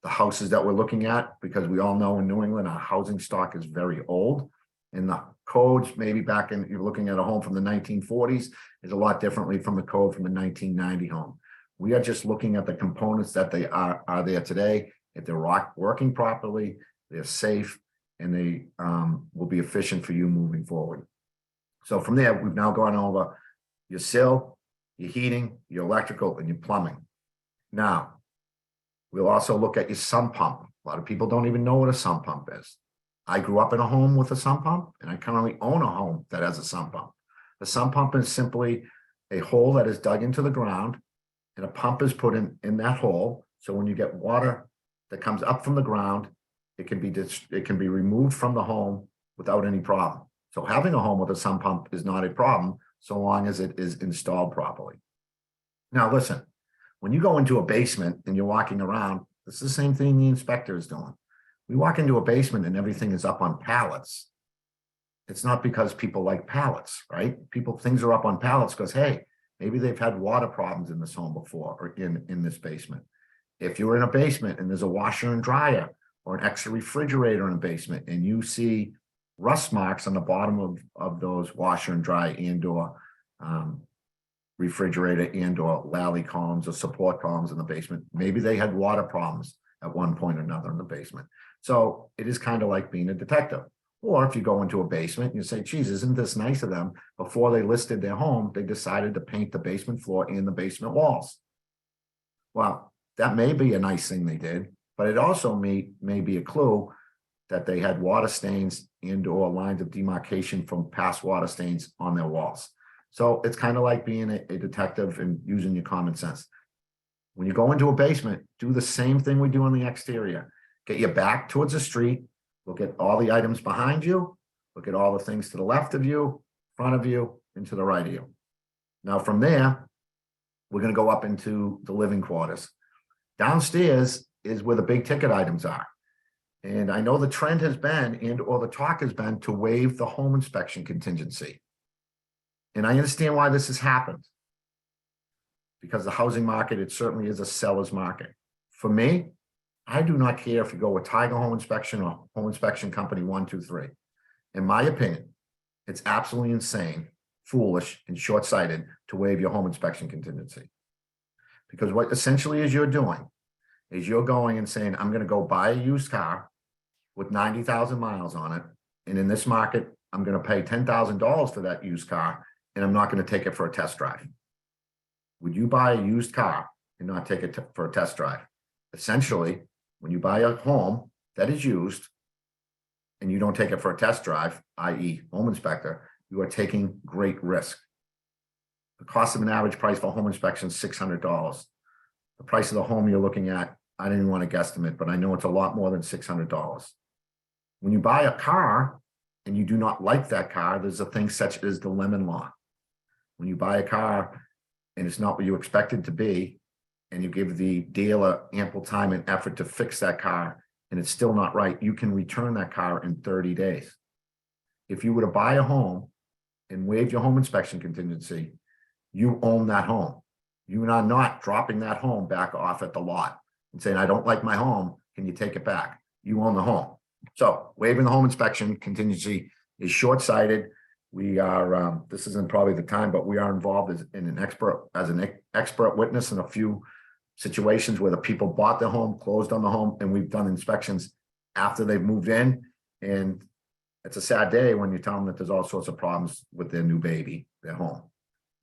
S4: The houses that we're looking at, because we all know in New England, our housing stock is very old, and the codes, maybe back in, you're looking at a home from the 1940s, is a lot differently from the code from the 1990 home. We are just looking at the components that they are there today. If they're working properly, they're safe, and they will be efficient for you moving forward. So from there, we've now gone over your sill, your heating, your electrical, and your plumbing. Now, we'll also look at your sump pump. A lot of people don't even know what a sump pump is. I grew up in a home with a sump pump, and I currently own a home that has a sump pump. The sump pump is simply a hole that is dug into the ground, and a pump is put in that hole. So when you get water that comes up from the ground, it can be removed from the home without any problem. So having a home with a sump pump is not a problem, so long as it is installed properly. Now, listen, when you go into a basement and you're walking around, it's the same thing the inspector is doing. We walk into a basement and everything is up on pallets. It's not because people like pallets, right? Things are up on pallets because, hey, maybe they've had water problems in this home before, or in this basement. If you're in a basement and there's a washer and dryer or an extra refrigerator in a basement, and you see rust marks on the bottom of those washer and dryer and/or refrigerator and/or lally columns or support columns in the basement, maybe they had water problems at one point or another in the basement. So it is kind of like being a detective. Or if you go into a basement and you say, geez, isn't this nice of them? Before they listed their home, they decided to paint the basement floor and the basement walls. Well, that may be a nice thing they did, but it also may be a clue that they had water stains and/or lines of demarcation from past water stains on their walls. So it's kind of like being a detective and using your common sense. When you go into a basement, do the same thing we do on the exterior. Get your back towards the street, look at all the items behind you, look at all the things to the left of you, front of you, and to the right of you. Now from there, we're going to go up into the living quarters. Downstairs is where the big ticket items are. And I know the trend has been, and/or the talk has been, to waive the home inspection contingency. And I understand why this has happened. Because the housing market, it certainly is a seller's market. For me, I do not care if you go with Tiger Home Inspection or Home Inspection Company 1, 2, 3. In my opinion, it's absolutely insane, foolish, and short-sighted to waive your home inspection contingency. Because what essentially is you're doing is you're going and saying, I'm going to go buy a used car with 90,000 miles on it. And in this market, I'm going to pay $10,000 for that used car, and I'm not going to take it for a test drive. Would you buy a used car and not take it for a test drive? Essentially, when you buy a home that is used and you don't take it for a test drive, i.e. home inspector, you are taking great risk. The cost of an average price for home inspection is $600. The price of the home you're looking at, I didn't want to guesstimate, but I know it's a lot more than $600. When you buy a car and you do not like that car, there's a thing such as the lemon law. when you buy a car and it's not what you expect it to be, and you give the dealer ample time and effort to fix that car, and it's still not right, you can return that car in 30 days. If you were to buy a home and waive your home inspection contingency, you own that home. You are not dropping that home back off at the lot and saying, I don't like my home, can you take it back? You own the home. So waiving the home inspection contingency is short-sighted. We are, this isn't probably the time, but we are involved as an expert witness in a few situations where the people bought the home, closed on the home, and we've done inspections after they've moved in. And it's a sad day when you tell them that there's all sorts of problems with their new baby, their home.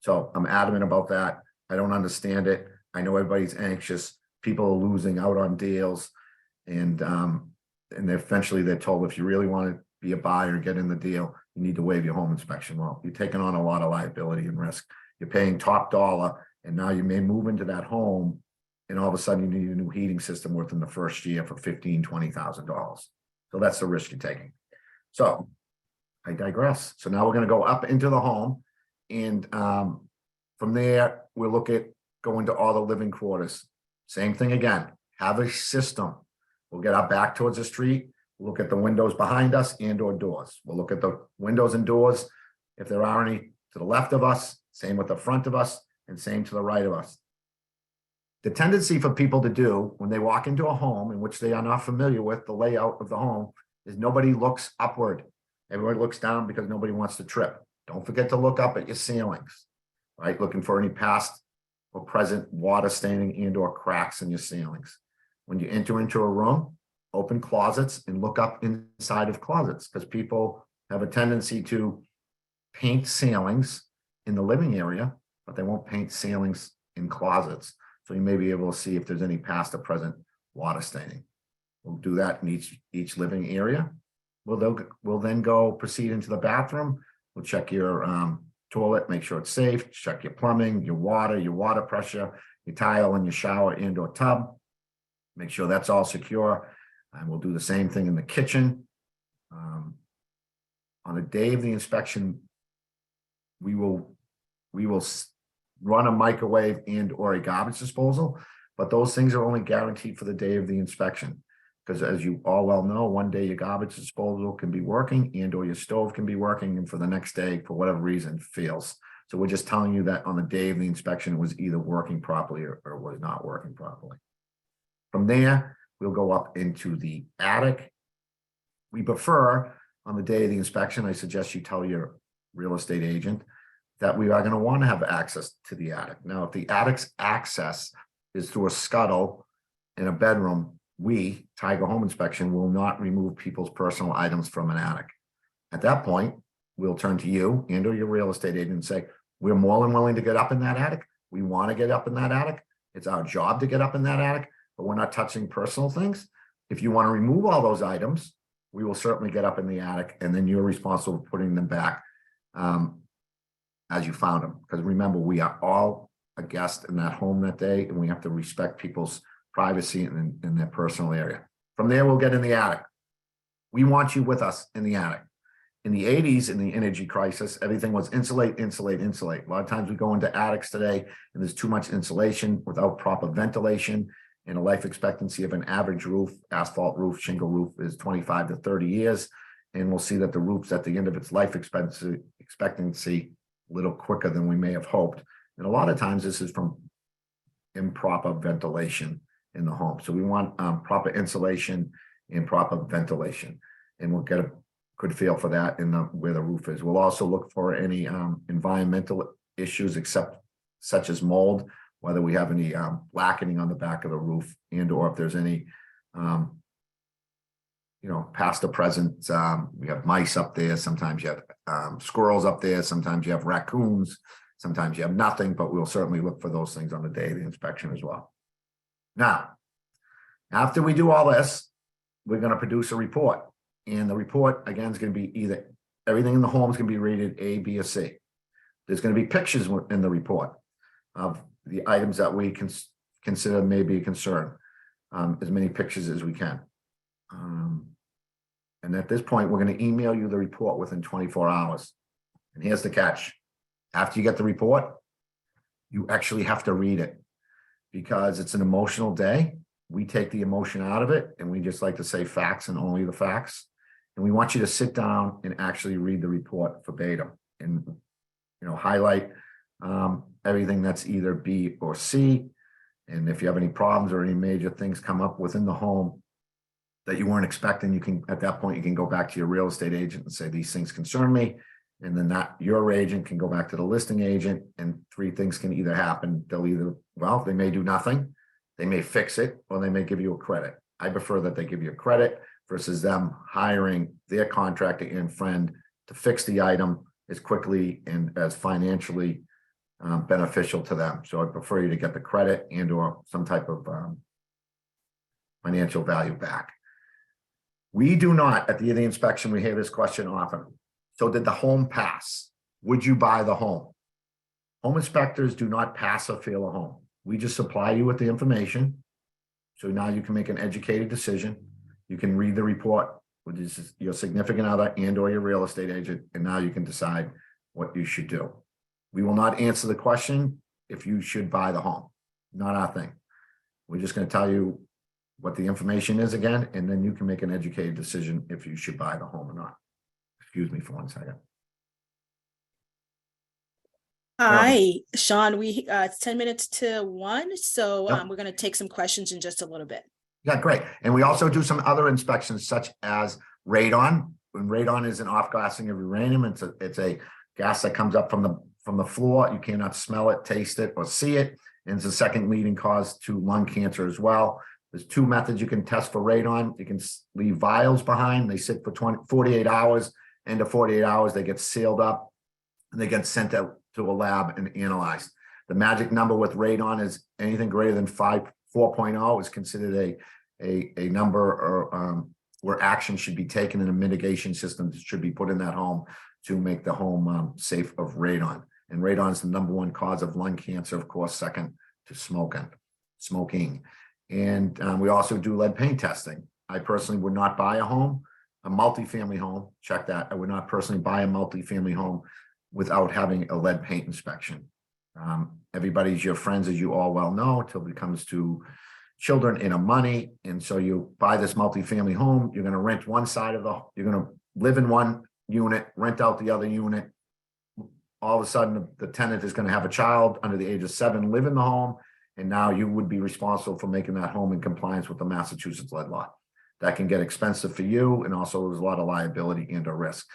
S4: So I'm adamant about that. I don't understand it. I know everybody's anxious. People are losing out on deals. And eventually they're told, if you really want to be a buyer and get in the deal, you need to waive your home inspection. Well, you're taking on a lot of liability and risk. You're paying top dollar, and now you may move into that home, and all of a sudden you need a new heating system within the first year for $15,000, $20,000. So that's the risk you're taking. So I digress. So now we're going to go up into the home, and from there we'll look at going to all the living quarters. Same thing again. Have a system. We'll get our back towards the street. We'll look at the windows behind us and or doors. We'll look at the windows and doors. If there are any to the left of us, same with the front of us, and same to the right of us. The tendency for people to do when they walk into a home in which they are not familiar with the layout of the home is nobody looks upward. Everybody looks down because nobody wants to trip. Don't forget to look up at your ceilings, right? Looking for any past or present water staining and or cracks in your ceilings. When you enter into a room, open closets and look up inside of closets, because people have a tendency to paint ceilings in the living area, but they won't paint ceilings in closets. So you may be able to see if there's any past or present water staining. We'll do that in each living area. We'll then go proceed into the bathroom. We'll check your toilet, make sure it's safe, check your plumbing, your water pressure, your tile in your shower and or tub. Make sure that's all secure. And we'll do the same thing in the kitchen. On the day of the inspection, we will run a microwave and or a garbage disposal, but those things are only guaranteed for the day of the inspection. Because as you all well know, one day your garbage disposal can be working and or your stove can be working, and for the next day, for whatever reason, fails. So we're just telling you that on the day of the inspection, it was either working properly or was not working properly. From there, we'll go up into the attic. We prefer on the day of the inspection, I suggest you tell your real estate agent that we are going to want to have access to the attic. Now, if the attic's access is through a scuttle in a bedroom, we, Tiger Home Inspection, will not remove people's personal items from an attic. At that point, we'll turn to you and or your real estate agent and say, we're more than willing to get up in that attic. We want to get up in that attic. It's our job to get up in that attic, but we're not touching personal things. If you want to remove all those items, we will certainly get up in the attic, and then you're responsible for putting them back as you found them. Because remember, we are all a guest in that home that day, and we have to respect people's privacy in their personal area. From there, we'll get in the attic. We want you with us in the attic. In the 80s, in the energy crisis, everything was insulate, insulate, insulate. A lot of times we go into attics today and there's too much insulation without proper ventilation, and a life expectancy of an average roof, asphalt roof, shingle roof, is 25 to 30 years. And we'll see that the roof's at the end of its life expectancy a little quicker than we may have hoped. And a lot of times this is from improper ventilation in the home. So we want proper insulation and proper ventilation, and we'll get a good feel for that in where the roof is. We'll also look for any environmental issues such as mold, whether we have any blackening on the back of the roof, and or if there's any past or present. We have mice up there. Sometimes you have squirrels up there. Sometimes you have raccoons. Sometimes you have nothing, but we'll certainly look for those things on the day of the inspection as well. Now, after we do all this, we're going to produce a report. And the report, again, is going to be either everything in the home is going to be rated A, B, or C. There's going to be pictures in the report of the items that we consider may be a concern, as many pictures as we can. And at this point, we're going to email you the report within 24 hours. And here's the catch. After you get the report, you actually have to read it because it's an emotional day. We take the emotion out of it and we just like to say facts and only the facts. And we want you to sit down and actually read the report verbatim and, highlight everything that's either B or C. And if you have any problems or any major things come up within the home that you weren't expecting, you can, at that point, you can go back to your real estate agent and say, these things concern me. And then your agent can go back to the listing agent, and three things can either happen. They'll either, they may do nothing, they may fix it, or they may give you a credit. I prefer that they give you a credit versus them hiring their contractor and friend to fix the item as quickly and as financially beneficial to them. So I prefer you to get the credit and or some type of financial value back. We do not, at the end of the inspection, we hear this question often. So did the home pass? Would you buy the home? Home inspectors do not pass or fail a home. We just supply you with the information. So now you can make an educated decision. You can read the report, which is your significant other and or your real estate agent, and now you can decide what you should do. We will not answer the question if you should buy the home. Not our thing. We're just going to tell you what the information is again, and then you can make an educated decision if you should buy the home or not. Excuse me for 1 second.
S1: Hi, Sean, it's 10 minutes to 1, so
S4: Yep.
S1: we're going to take some questions in just a little bit.
S4: Yeah, great. And we also do some other inspections such as radon. When radon is an off-gassing of uranium, it's a gas that comes up from the floor. You cannot smell it, taste it, or see it. And it's the second leading cause to lung cancer as well. There's two methods you can test for radon. You can leave vials behind. They sit for 48 hours. End of 48 hours, they get sealed up and they get sent out to a lab and analyzed. The magic number with radon is anything greater than 4.0 is considered a number or where action should be taken and a mitigation system should be put in that home to make the home safe of radon. And radon is the #1 cause of lung cancer, of course, second to smoking. And we also do lead paint testing. I personally would not buy a multifamily home, check that. I would not personally buy a multifamily home without having a lead paint inspection. Everybody's your friends, as you all well know, until it comes to children and money. And so you buy this multifamily home, you're going to rent one side you're going to live in one unit, rent out the other unit. All of a sudden, the tenant is going to have a child under the age of 7 live in the home. And now you would be responsible for making that home in compliance with the Massachusetts lead law. That can get expensive for you. And also there's a lot of liability and a risk.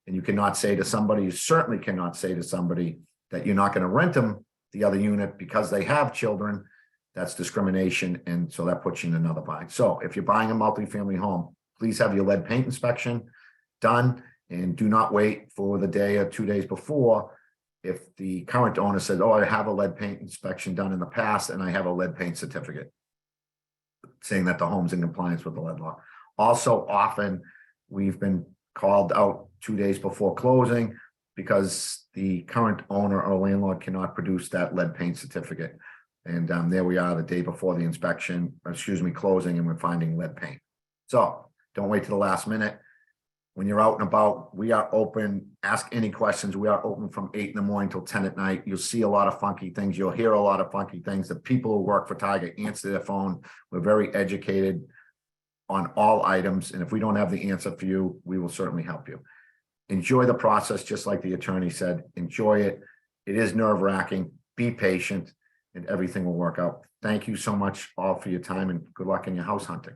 S4: And you cannot say to somebody, you certainly cannot say to somebody that you're not going to rent them the other unit because they have children. That's discrimination. And so that puts you in another bind. So if you're buying a multifamily home, please have your lead paint inspection done and do not wait for the day or 2 days before. If the current owner says, oh, I have a lead paint inspection done in the past and I have a lead paint certificate saying that the home's in compliance with the lead law. Also, often we've been called out 2 days before closing because the current owner or landlord cannot produce that lead paint certificate. And there we are the day before the closing, and we're finding lead paint. So don't wait to the last minute. When you're out and about, we are open. Ask any questions. We are open from 8 in the morning till 10 at night. You'll see a lot of funky things. You'll hear a lot of funky things. The people who work for Tiger answer their phone. We're very educated on all items. And if we don't have the answer for you, we will certainly help you. Enjoy the process, just like the attorney said. Enjoy it. It is nerve-wracking. Be patient, and everything will work out. Thank you so much all for your time, and good luck in your house hunting.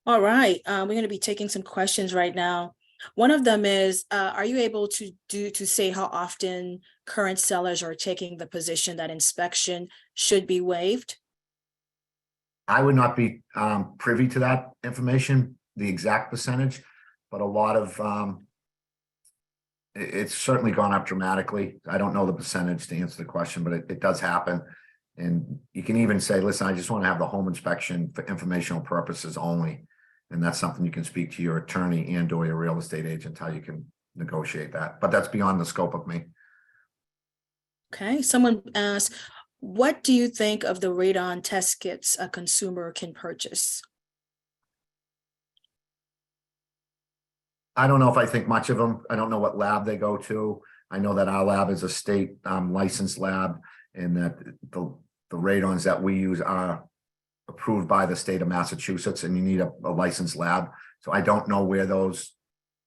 S1: All right, we're going to be taking some questions right now. One of them is, are you able to say how often current sellers are taking the position that inspection should be waived?
S4: I would not be privy to that information, the exact percentage, but a lot of it's certainly gone up dramatically. I don't know the percentage to answer the question, but it does happen. And you can even say, listen, I just want to have the home inspection for informational purposes only. And that's something you can speak to your attorney and or your real estate agent, how you can negotiate that. But that's beyond the scope of me.
S1: Okay, someone asked, what do you think of the radon test kits a consumer can purchase?
S4: I don't know if I think much of them. I don't know what lab they go to. I know that our lab is a state licensed lab, and that the radons that we use are approved by the state of Massachusetts, and you need a licensed lab. So I don't know where those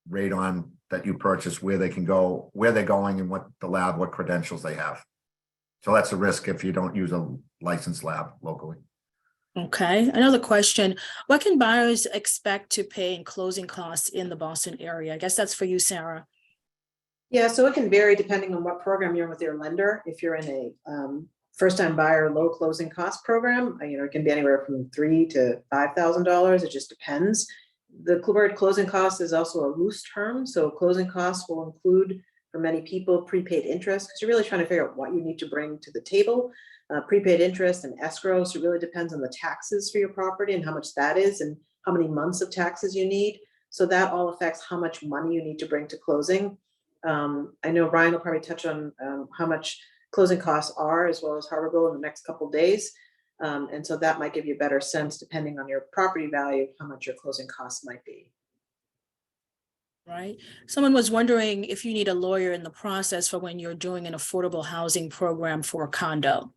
S4: radon that you purchase, where they can go, where they're going, and what the lab, what credentials they have. So that's a risk if you don't use a licensed lab locally.
S1: Okay, another question. What can buyers expect to pay in closing costs in the Boston area? I guess that's for you, Sarah.
S3: Yeah, so it can vary depending on what program you're in with your lender. If you're in a first-time buyer low closing cost program, it can be anywhere from $3,000 to $5,000. It just depends. The word closing cost is also a loose term. So closing costs will include, for many people, prepaid interest, because you're really trying to figure out what you need to bring to the table. Prepaid interest and escrow. So it really depends on the taxes for your property and how much that is and how many months of taxes you need. So that all affects how much money you need to bring to closing. I know Ryan will probably touch on how much closing costs are, as well as Harbor Bill, in the next couple of days. And so that might give you a better sense, depending on your property value, how much your closing costs might be.
S1: Right. Someone was wondering if you need a lawyer in the process for when you're doing an affordable housing program for a condo.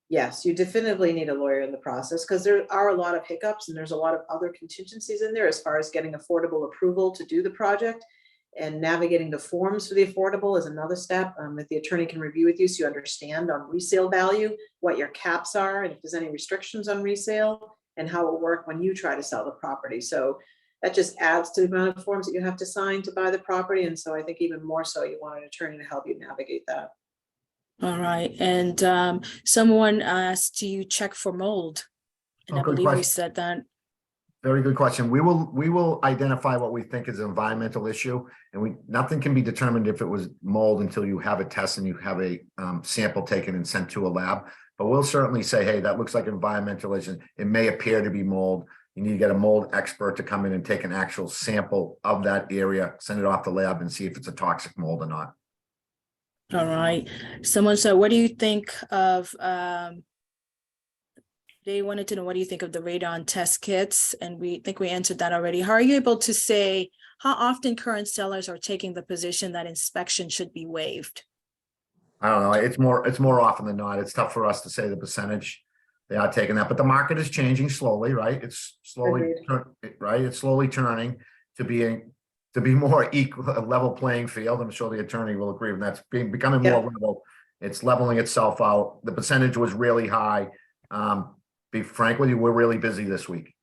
S3: Yes, you definitively need a lawyer in the process, because there are a lot of hiccups and there's a lot of other contingencies in there as far as getting affordable approval to do the project. And navigating the forms for the affordable is another step that the attorney can review with you, so you understand on resale value, what your caps are, and if there's any restrictions on resale, and how it will work when you try to sell the property. So that just adds to the amount of forms that you have to sign to buy the property. And so I think even more so, you want an attorney to help you navigate that.
S1: All right. And someone asked, do you check for mold? And I
S4: good
S1: believe we
S4: question.
S1: said that.
S4: Very good question. We will identify what we think is an environmental issue, and nothing can be determined if it was mold until you have a test and you have a sample taken and sent to a lab. But we'll certainly say, hey, that looks like environmental issue. It may appear to be mold. You need to get a mold expert to come in and take an actual sample of that area, send it off the lab, and see if it's a toxic mold or not.
S1: All right. Someone said, what do you think of they wanted to know, what do you think of the radon test kits? And we think we answered that already. How are you able to say how often current sellers are taking the position that inspection should be waived?
S4: I don't know. It's more often than not. It's tough for us to say the percentage they are taking that, but the market is changing slowly, right? It's slowly, right? It's slowly turning to be more equal, a level playing field. I'm sure the attorney will agree with that. It's becoming more level. It's leveling itself out. The percentage was really high. Be frank with you, we're really busy this week.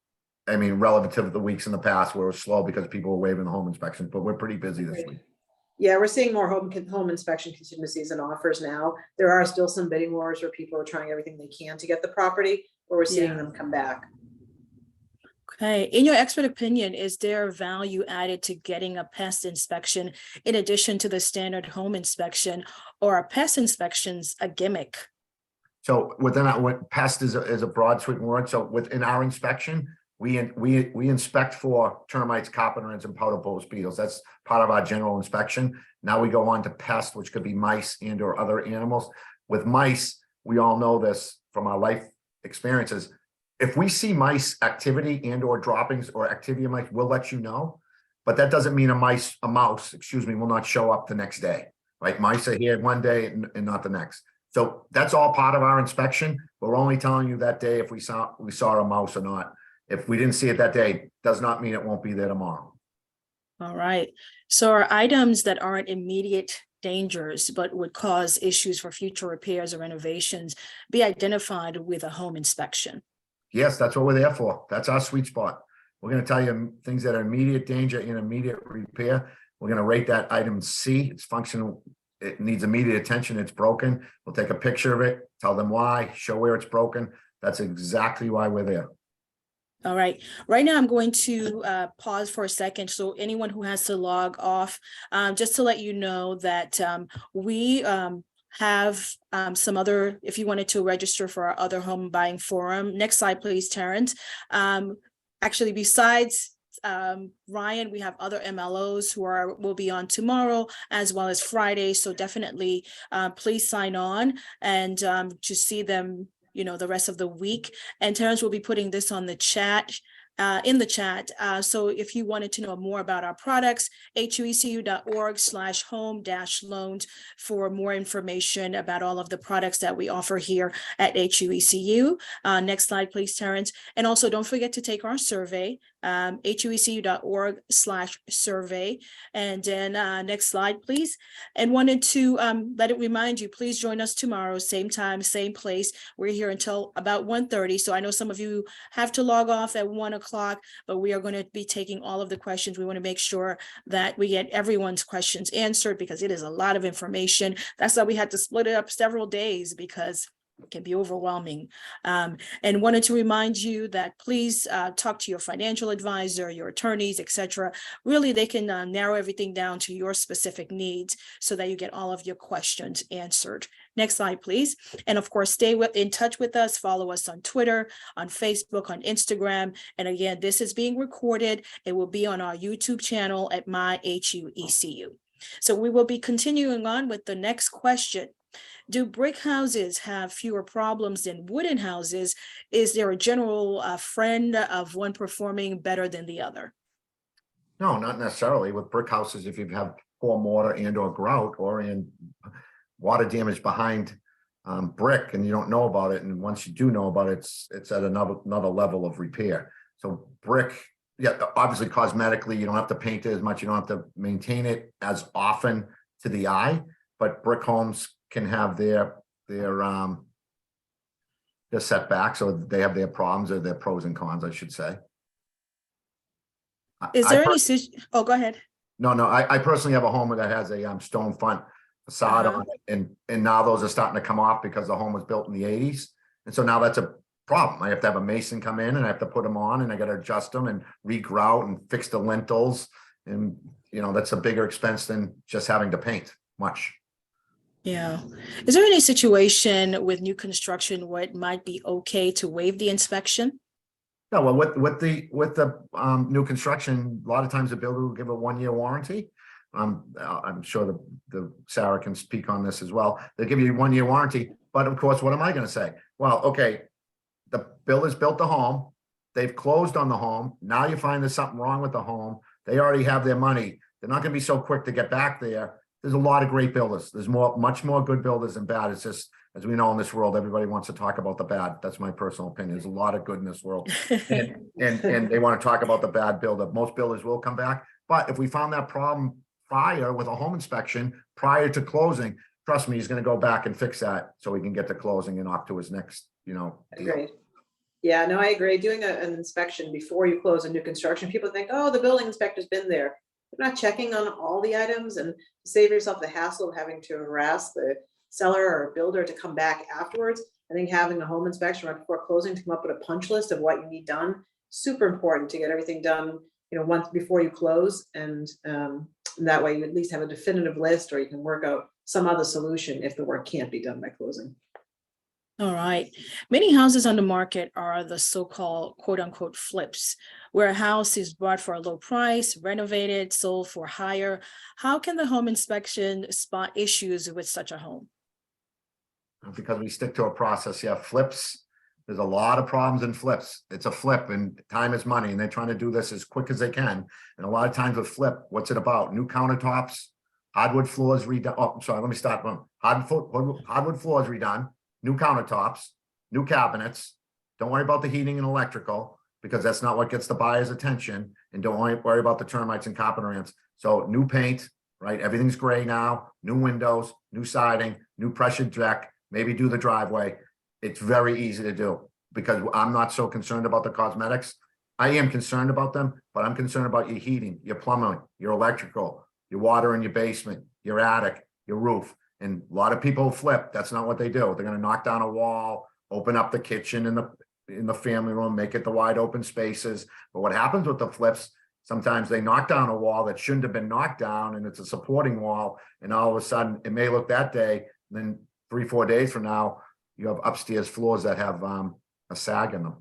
S4: I mean, relative to the weeks in the past where it was slow because people were waiving the home inspection, but we're pretty busy this week.
S3: Yeah, we're seeing more home inspection contingencies and offers now. There are still some bidding wars where people are trying everything they can to get the property, but we're seeing them come back.
S1: Okay. In your expert opinion, is there value added to getting a pest inspection in addition to the standard home inspection, or are pest inspections a gimmick?
S4: So within that, what pest is a broad sweeping word. So within our inspection, we inspect for termites, carpenter ants, and powder post beetles. That's part of our general inspection. Now we go on to pest, which could be mice and or other animals. With mice, we all know this from our life experiences. If we see mice activity and or droppings or activity of mice, we'll let you know. But that doesn't mean a mouse, will not show up the next day. Right? Mice are here one day and not the next. So that's all part of our inspection. We're only telling you that day if we saw a mouse or not. If we didn't see it that day, does not mean it won't be there tomorrow.
S1: All right. So are items that aren't immediate dangers but would cause issues for future repairs or renovations be identified with a home inspection?
S4: Yes, that's what we're there for. That's our sweet spot. We're going to tell you things that are immediate danger and immediate repair. We're going to rate that item C. It's functional. It needs immediate attention. It's broken. We'll take a picture of it, tell them why, show where it's broken. That's exactly why we're there.
S1: All right. Right now, I'm going to pause for a second. So anyone who has to log off, just to let you know that we have some other, if you wanted to register for our other home buying forum. Next slide, please, Terrence. Actually, besides Ryan, we have other MLOs who will be on tomorrow as well as Friday. So definitely please sign on and to see them, the rest of the week. And Terrence will be putting this on the chat in the chat. So if you wanted to know more about our products, huecu.org/home-loans for more information about all of the products that we offer here at HUECU. Next slide, please, Terrence. And also don't forget to take our survey, huecu.org/survey. And then next slide, please. And wanted to let it remind you, please join us tomorrow, same time, same place. We're here until about 1:30. So I know some of you have to log off at 1 o'clock, but we are going to be taking all of the questions. We want to make sure that we get everyone's questions answered because it is a lot of information. That's why we had to split it up several days because it can be overwhelming. And wanted to remind you that please talk to your financial advisor, your attorneys, etc. Really, they can narrow everything down to your specific needs so that you get all of your questions answered. Next slide, please. And of course, stay in touch with us. Follow us on Twitter, on Facebook, on Instagram. And again, this is being recorded. It will be on our YouTube channel at MyHUECU. So we will be continuing on with the next question. Do brick houses have fewer problems than wooden houses? Is there a general trend of one performing better than the other?
S4: No, not necessarily. With brick houses, if you have poor mortar and or grout or in water damage behind brick and you don't know about it, and once you do know about it, it's at another level of repair. So brick, yeah, obviously cosmetically, you don't have to paint it as much, you don't have to maintain it as often to the eye, but brick homes can have their setbacks, or they have their problems or their pros and cons, I should say.
S1: Is there any? Oh, go ahead.
S4: No, I personally have a home that has a stone front facade on it, and now those are starting to come off because the home was built in the 80s, and so now that's a problem. I have to have a mason come in and I have to put them on, and I got to adjust them and re-grout and fix the lintels, and you know that's a bigger expense than just having to paint much.
S1: Yeah. Is there any situation with new construction where it might be okay to waive the inspection?
S4: No, well, with the new construction, a lot of times the builder will give a 1-year warranty. I'm sure the Sarah can speak on this as well. They give you a 1-year warranty, but of course, what am I going to say? Well, okay, the builders built the home, they've closed on the home. Now you find there's something wrong with the home. They already have their money. They're not going to be so quick to get back there. There's a lot of great builders. There's much more good builders than bad. It's just, as we know in this world, everybody wants to talk about the bad. That's my personal opinion. There's a lot of good in this world, and they want to talk about the bad builder. Most builders will come back, but if we found that problem prior with a home inspection prior to closing, trust me, he's going to go back and fix that so he can get to closing and off to his next, deal.
S3: Agreed. Yeah, no, I agree. Doing an inspection before you close a new construction, people think, oh, the building inspector's been there. You're not checking on all the items, and save yourself the hassle of having to harass the seller or builder to come back afterwards. I think having a home inspection right before closing to come up with a punch list of what you need done, super important to get everything done, once before you close, and that way you at least have a definitive list, or you can work out some other solution if the work can't be done by closing.
S1: All right. Many houses on the market are the so-called quote unquote flips, where a house is bought for a low price, renovated, sold for higher. How can the home inspection spot issues with such a home?
S4: Because we stick to a process. Yeah, flips. There's a lot of problems in flips. It's a flip and time is money, and they're trying to do this as quick as they can. And a lot of times with flip, what's it about? New countertops, hardwood floors redone. Oh, I'm sorry, let me start from hardwood floors redone. New countertops, new cabinets. Don't worry about the heating and electrical, because that's not what gets the buyer's attention. And don't worry about the termites and carpenter ants. So new paint, right? Everything's gray now. New windows, new siding, new pressure deck. Maybe do the driveway. It's very easy to do, because I'm not so concerned about the cosmetics. I am concerned about them, but I'm concerned about your heating, your plumbing, your electrical, your water in your basement, your attic, your roof. And a lot of people flip. That's not what they do. They're going to knock down a wall, open up the kitchen in the family room, make it the wide open spaces. But what happens with the flips, sometimes they knock down a wall that shouldn't have been knocked down, and it's a supporting wall. And all of a sudden it may look that day, then 3-4 days from now, you have upstairs floors that have a sag in them.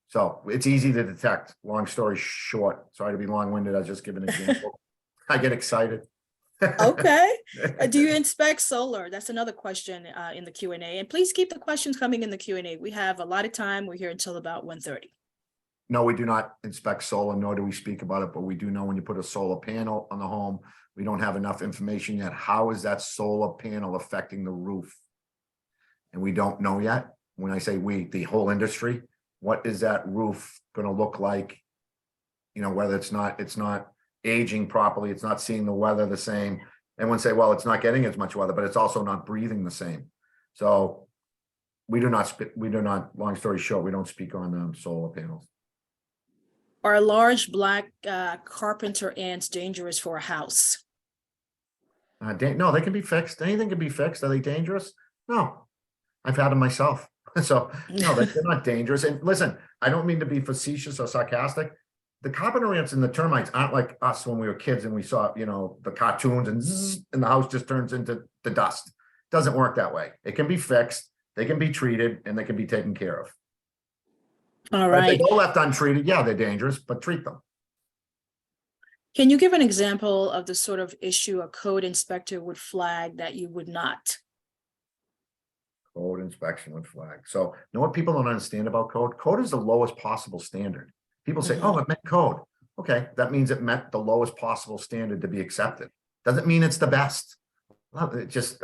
S4: So it's easy to detect. Long story short, sorry to be long-winded. I was just giving an example. I get excited.
S1: Okay. Do you inspect solar? That's another question in the Q&A. And please keep the questions coming in the Q&A. We have a lot of time. We're here until about 1:30.
S4: no, we do not inspect solar, nor do we speak about it, but we do know when you put a solar panel on the home, we don't have enough information yet. How is that solar panel affecting the roof? And we don't know yet. When I say we, the whole industry, what is that roof going to look like? You know, whether it's not aging properly, it's not seeing the weather the same. And one say, well, it's not getting as much weather, but it's also not breathing the same. So we do not, long story short, we don't speak on solar panels.
S1: Are large black carpenter ants dangerous for a house?
S4: No, they can be fixed. Anything can be fixed. Are they dangerous? No, I've had them myself. So no, they're not dangerous. And listen, I don't mean to be facetious or sarcastic. The carpenter ants and the termites aren't like us when we were kids and we saw, you know, the cartoons and zzz, and the house just turns into the dust. It doesn't work that way. It can be fixed, they can be treated, and they can be taken care of.
S1: All
S4: But if
S1: right.
S4: they go left untreated, yeah, they're dangerous, but treat them.
S1: Can you give an example of the sort of issue a code inspector would flag that you would not?
S4: Code inspection would flag. So you know what people don't understand about code? Code is the lowest possible standard. People say, oh, it met code. Okay, that means it met the lowest possible standard to be accepted. Doesn't mean it's the best. Well, it just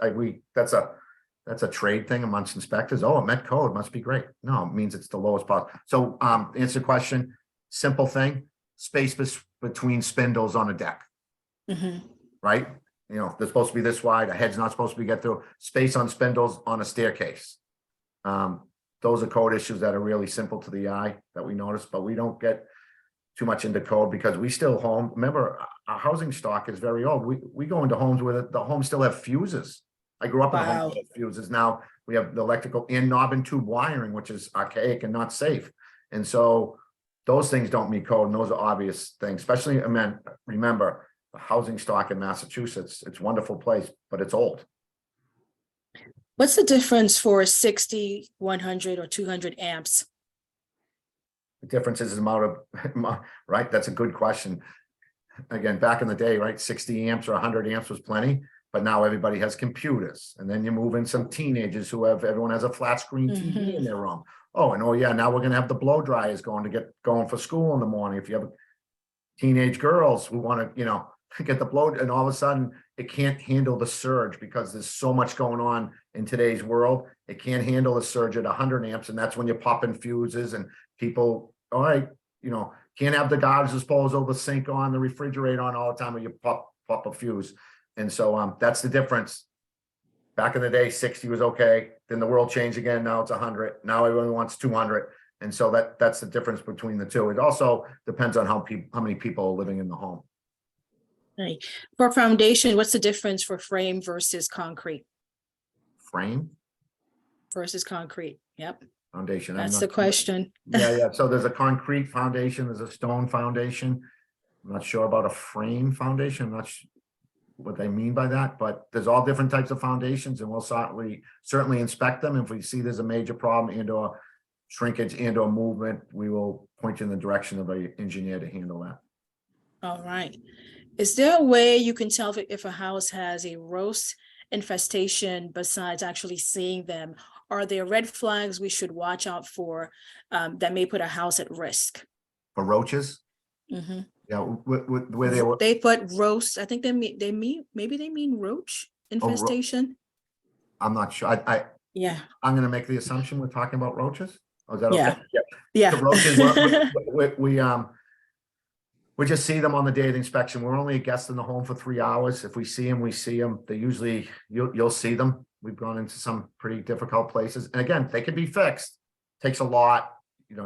S4: that's a trade thing amongst inspectors. Oh, it met code, must be great. No, it means it's the lowest possible. So answer the question, simple thing, space between spindles on a deck. Right? You know, they're supposed to be this wide, a head's not supposed to be get through, space on spindles on a staircase. Those are code issues that are really simple to the eye that we notice, but we don't get too much into code because we still remember our housing stock is very old. We go into homes where the homes still have fuses. I grew up in a home that had fuses. Now we have the electrical and knob and tube wiring, which is archaic and not safe. And so those things don't meet code, and those are obvious things, especially, I mean, remember the housing stock in Massachusetts, it's a wonderful place, but it's old.
S1: What's the difference for 60, 100, or 200 amps?
S4: The difference is the amount of, right? That's a good question. Again, back in the day, right? 60 amps or 100 amps was plenty, but now everybody has computers. And then you move in some teenagers everyone has a flat screen TV in their room. Oh, and yeah, now we're going to have the blow dryers going for school in the morning. If you have teenage girls who want to, you know, get the blow, and all of a sudden it can't handle the surge because there's so much going on in today's world. It can't handle a surge at 100 amps. And that's when you pop in fuses and people, all right, you know, can't have the garbage disposal, the sink on, the refrigerator on all the time when you pop a fuse. And so that's the difference. Back in the day, 60 was okay. Then the world changed again. Now it's 100. Now everyone wants 200. And so that's the difference between the two. It also depends on how many people are living in the home.
S1: Right. For foundation, what's the difference for frame versus concrete?
S4: Frame
S1: versus concrete. Yep.
S4: Foundation.
S1: That's the question.
S4: Yeah. So there's a concrete foundation, there's a stone foundation. I'm not sure about a frame foundation. I'm not sure what they mean by that, but there's all different types of foundations, and we'll certainly inspect them. If we see there's a major problem and or shrinkage and or movement, we will point you in the direction of an engineer to handle that.
S1: All right. Is there a way you can tell if a house has a roast infestation besides actually seeing them? Are there red flags we should watch out for that may put a house at risk?
S4: For roaches? Yeah, where they were.
S1: They put roast. I think they mean roach infestation.
S4: I'm not sure.
S1: Yeah.
S4: I'm going to make the assumption we're talking about roaches. Oh, is that okay?
S1: Yeah.
S4: The roaches, we just see them on the day of the inspection. We're only a guest in the home for 3 hours. If we see them, we see them. They usually, you'll see them. We've gone into some pretty difficult places. And again, they can be fixed. Takes a lot. You know,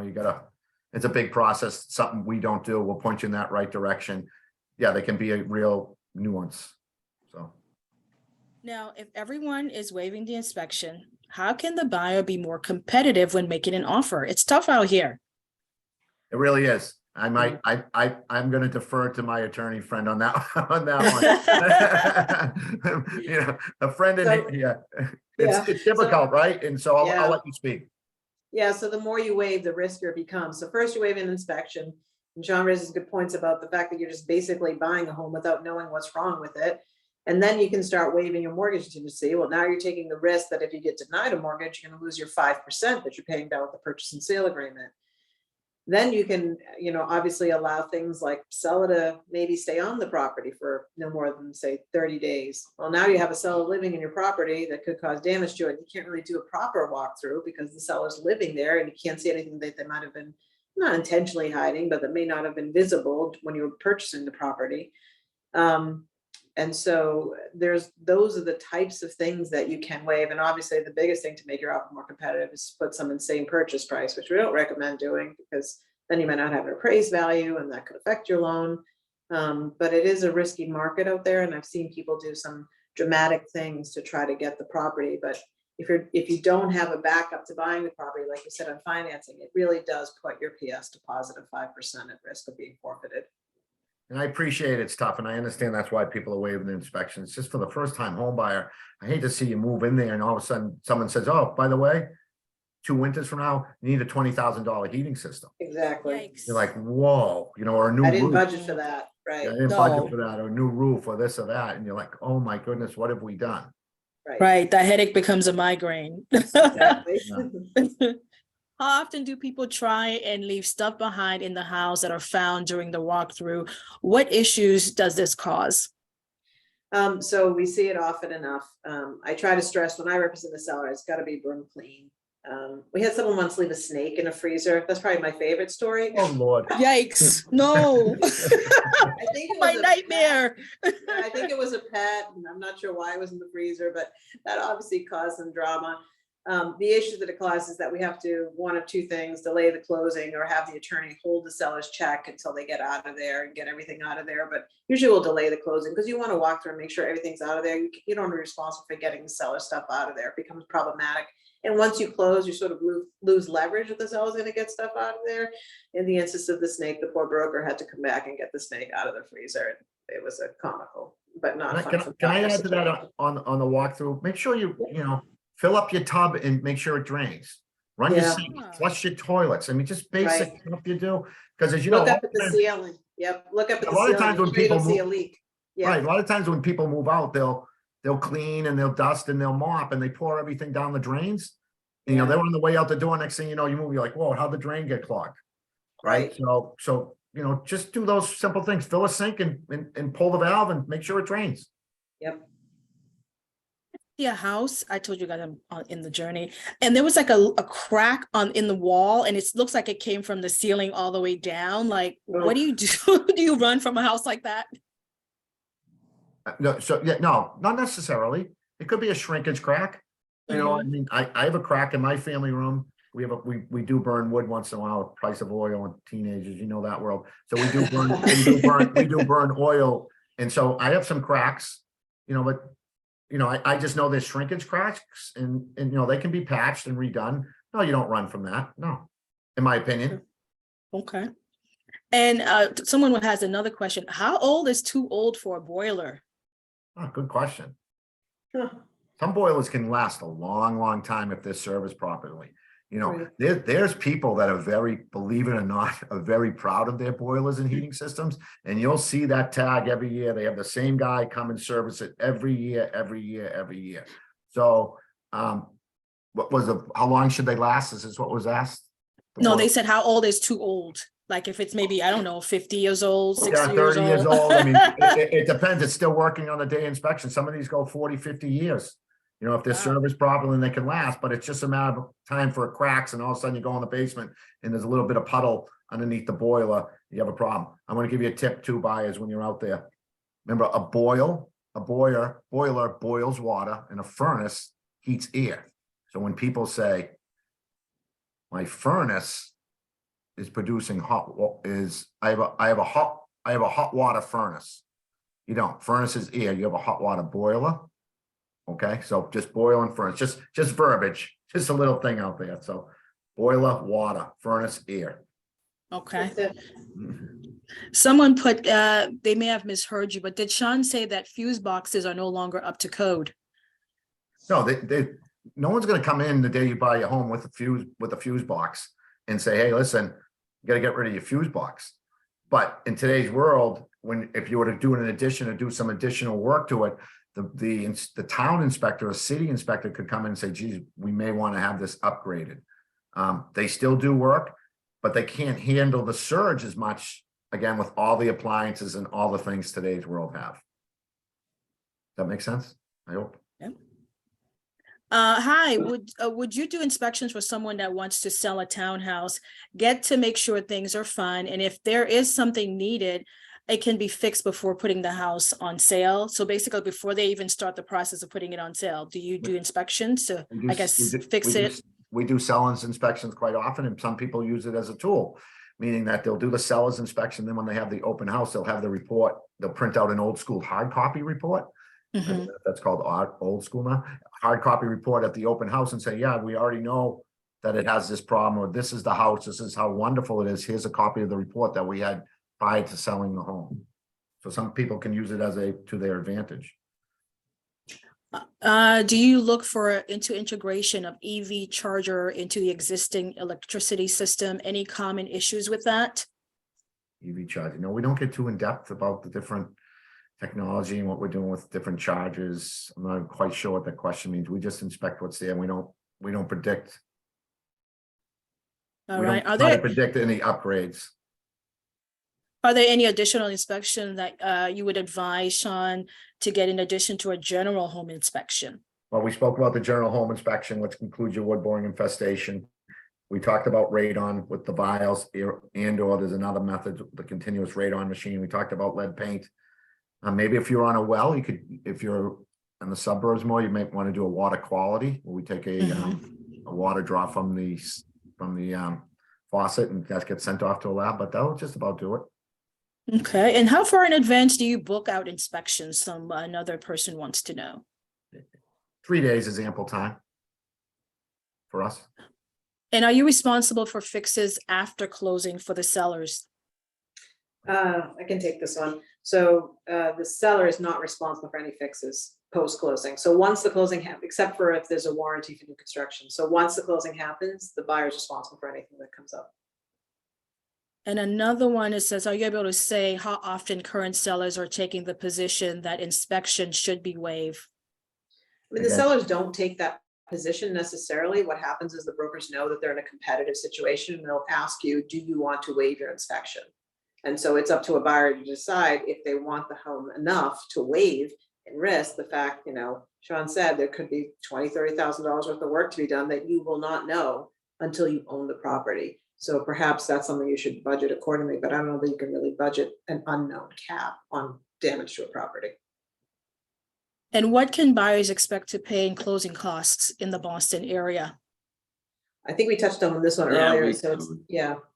S4: it's a big process. Something we don't do. We'll point you in that right direction. Yeah, they can be a real nuance. So.
S1: Now, if everyone is waiving the inspection, how can the buyer be more competitive when making an offer? It's tough out here.
S4: It really is. I'm going to defer to my attorney friend on that one. You know, a friend it's difficult, right? And so I'll let you speak.
S3: Yeah, so the more you waive, the riskier it becomes. So first you waive an inspection, and Sean raises good points about the fact that you're just basically buying a home without knowing what's wrong with it. And then you can start waiving your mortgage contingency. Well, now you're taking the risk that if you get denied a mortgage, you're going to lose your 5% that you're paying down with the purchase and sale agreement. Then you can, obviously allow things like seller to maybe stay on the property for no more than, say, 30 days. Well, now you have a seller living in your property that could cause damage to it. You can't really do a proper walkthrough because the seller's living there and you can't see anything that they might have been not intentionally hiding, but that may not have been visible when you were purchasing the property. And so those are the types of things that you can waive. And obviously the biggest thing to make your offer more competitive is put some insane purchase price, which we don't recommend doing because then you might not have an appraised value and that could affect your loan. But it is a risky market out there. And I've seen people do some dramatic things to try to get the property. But if you don't have a backup to buying the property, like you said, on financing, it really does put your PS deposit of 5% at risk of being forfeited.
S4: And I appreciate it's tough, and I understand that's why people are waiving the inspections. Just for the first time home buyer, I hate to see you move in there and all of a sudden someone says, oh, by the way, 2 winters from now, you need a $20,000 heating system.
S3: Exactly.
S1: Yikes.
S4: You're like, whoa, or a new
S3: I didn't
S4: roof.
S3: budget for that, right?
S4: Yeah, I didn't
S1: No.
S4: budget for that, or a new roof or this or that. And you're like, oh my goodness, what have we done?
S1: Right, that headache becomes a migraine.
S3: Exactly.
S1: How often do people try and leave stuff behind in the house that are found during the walkthrough? What issues does this cause?
S3: So we see it often enough. I try to stress when I represent the seller, it's got to be broom clean. We had someone once leave a snake in a freezer. That's probably my favorite story.
S4: Oh, Lord.
S1: Yikes, no.
S3: I think it was
S1: My
S3: a
S1: nightmare.
S3: pet. I think it was a pet, and I'm not sure why it was in the freezer, but that obviously caused some drama. The issue that it causes is that we have to, one of two things, delay the closing or have the attorney hold the seller's check until they get out of there and get everything out of there. But usually we'll delay the closing because you want to walk through and make sure everything's out of there. You don't be responsible for getting the seller stuff out of there. It becomes problematic. And once you close, you sort of lose leverage if the seller's going to get stuff out of there. In the instance of the snake, the poor broker had to come back and get the snake out of the freezer. It was a comical, but not fun.
S4: Can I add to that on the walkthrough? Make sure you fill up your tub and make sure it drains. Run your
S3: Yeah.
S4: sink, flush your toilets. I mean, just basic
S3: Right.
S4: stuff you do. Because as you know,
S3: Look up at the ceiling. Yep. Look up at
S4: A
S3: the
S4: lot of
S3: ceiling.
S4: times when
S3: Make sure you don't
S4: people
S3: see a leak. Yeah.
S4: right, a lot of times when people move out, they'll clean and they'll dust and they'll mop and they pour everything down the drains. And,
S3: Yeah.
S4: they're on the way out the door. Next thing you know, you move, you're like, whoa, how'd the drain get clogged? Right. So just do those simple things. Fill a sink and pull the valve and make sure it drains.
S3: Yep.
S1: Yeah, house. I told you guys I'm in the journey, and there was like a crack in the wall, and it looks like it came from the ceiling all the way down. Like, what do you do? Do you run from a house like that?
S4: No, not necessarily. It could be a shrinkage crack. I mean, I have a crack in my family room. We do burn wood once in a while, with price of oil and teenagers, that world. So we do burn, we do burn oil. And so I have some cracks, but I just know there's shrinkage cracks and they can be patched and redone. No, you don't run from that. No, in my opinion.
S1: Okay. And someone has another question. How old is too old for a boiler?
S4: Oh, good question.
S3: Huh.
S4: Some boilers can last a long, long time if they're serviced properly.
S3: Right.
S4: There's people that are believe it or not, are very proud of their boilers and heating systems. And you'll see that tag every year. They have the same guy come and service it every year. So how long should they last? Is this what was asked?
S1: No, they said how old is too old? Like if it's maybe, I don't know, 50 years old, 60
S4: 30
S1: years old.
S4: I mean, it depends. It's still working on the day inspection. Some of these go 40, 50 years. If they're serviced properly, then they can last, but it's just a matter of time for it cracks and all of a sudden you go in the basement and there's a little bit of puddle underneath the boiler, you have a problem. I'm going to give you a tip too, buyers, when you're out there. Remember, a boiler boils water and a furnace heats air. So when people say, my furnace is producing I have a hot water furnace. You don't. Furnace is air. You have a hot water boiler. Okay, so just boil and furnace, just verbiage, just a little thing out there. So boiler, water, furnace, air.
S1: Okay. Someone put, they may have misheard you, but did Sean say that fuse boxes are no longer up to code?
S4: No, no one's going to come in the day you buy your home with a fuse box and say, hey, listen, you got to get rid of your fuse box. But in today's world, if you were to do an addition or do some additional work to it, the town inspector or city inspector could come in and say, geez, we may want to have this upgraded. They still do work, but they can't handle the surge as much, again, with all the appliances and all the things today's world have. Does that make sense? I hope.
S1: Yeah. Hi, would you do inspections for someone that wants to sell a townhouse, get to make sure things are fine, and if there is something needed, it can be fixed before putting the house on sale? So basically, before they even start the process of putting it on sale, do you do inspections to, I guess, fix it?
S4: We do seller's inspections quite often, and some people use it as a tool, meaning that they'll do the seller's inspection. Then when they have the open house, they'll have the report. They'll print out an old school hard copy report.
S1: Mhm.
S4: That's called old school now. Hard copy report at the open house and say, yeah, we already know that it has this problem, or this is the house, this is how wonderful it is. Here's a copy of the report that we had prior to selling the home. So some people can use it as to their advantage.
S1: Do you look into integration of EV charger into the existing electricity system? Any common issues with that?
S4: EV charging. No, we don't get too in depth about the different technology and what we're doing with different chargers. I'm not quite sure what that question means. We just inspect what's there. We don't predict.
S1: All
S4: We
S1: right.
S4: don't try to predict any upgrades.
S1: Are there any additional inspection that you would advise, Sean, to get in addition to a general home inspection?
S4: Well, we spoke about the general home inspection, which includes your wood boring infestation. We talked about radon with the vials, and or there's another method, the continuous radon machine. We talked about lead paint. Maybe if you're on a well, you could, if you're in the suburbs more, you might want to do a water quality, where we take a water draw from the faucet, and that gets sent off to a lab, but that'll just about do it.
S1: Okay, and how far in advance do you book out inspections? Another person wants to know.
S4: 3 days is ample time for us.
S1: And are you responsible for fixes after closing for the sellers?
S3: I can take this one. So the seller is not responsible for any fixes post-closing. So once the closing happens, except for if there's a warranty for new construction. So once the closing happens, the buyer is responsible for anything that comes up.
S1: And another one, it says, are you able to say how often current sellers are taking the position that inspection should be waived?
S3: I mean, the sellers don't take that position necessarily. What happens is the brokers know that they're in a competitive situation, and they'll ask you, do you want to waive your inspection? And so it's up to a buyer to decide if they want the home enough to waive and risk the fact, Sean said there could be $20,000, $30,000 worth of work to be done that you will not know until you own the property. So perhaps that's something you should budget accordingly, but I don't know that you can really budget an unknown cap on damage to a property.
S1: And what can buyers expect to pay in closing costs in the Boston area?
S3: I think we touched on this one earlier. So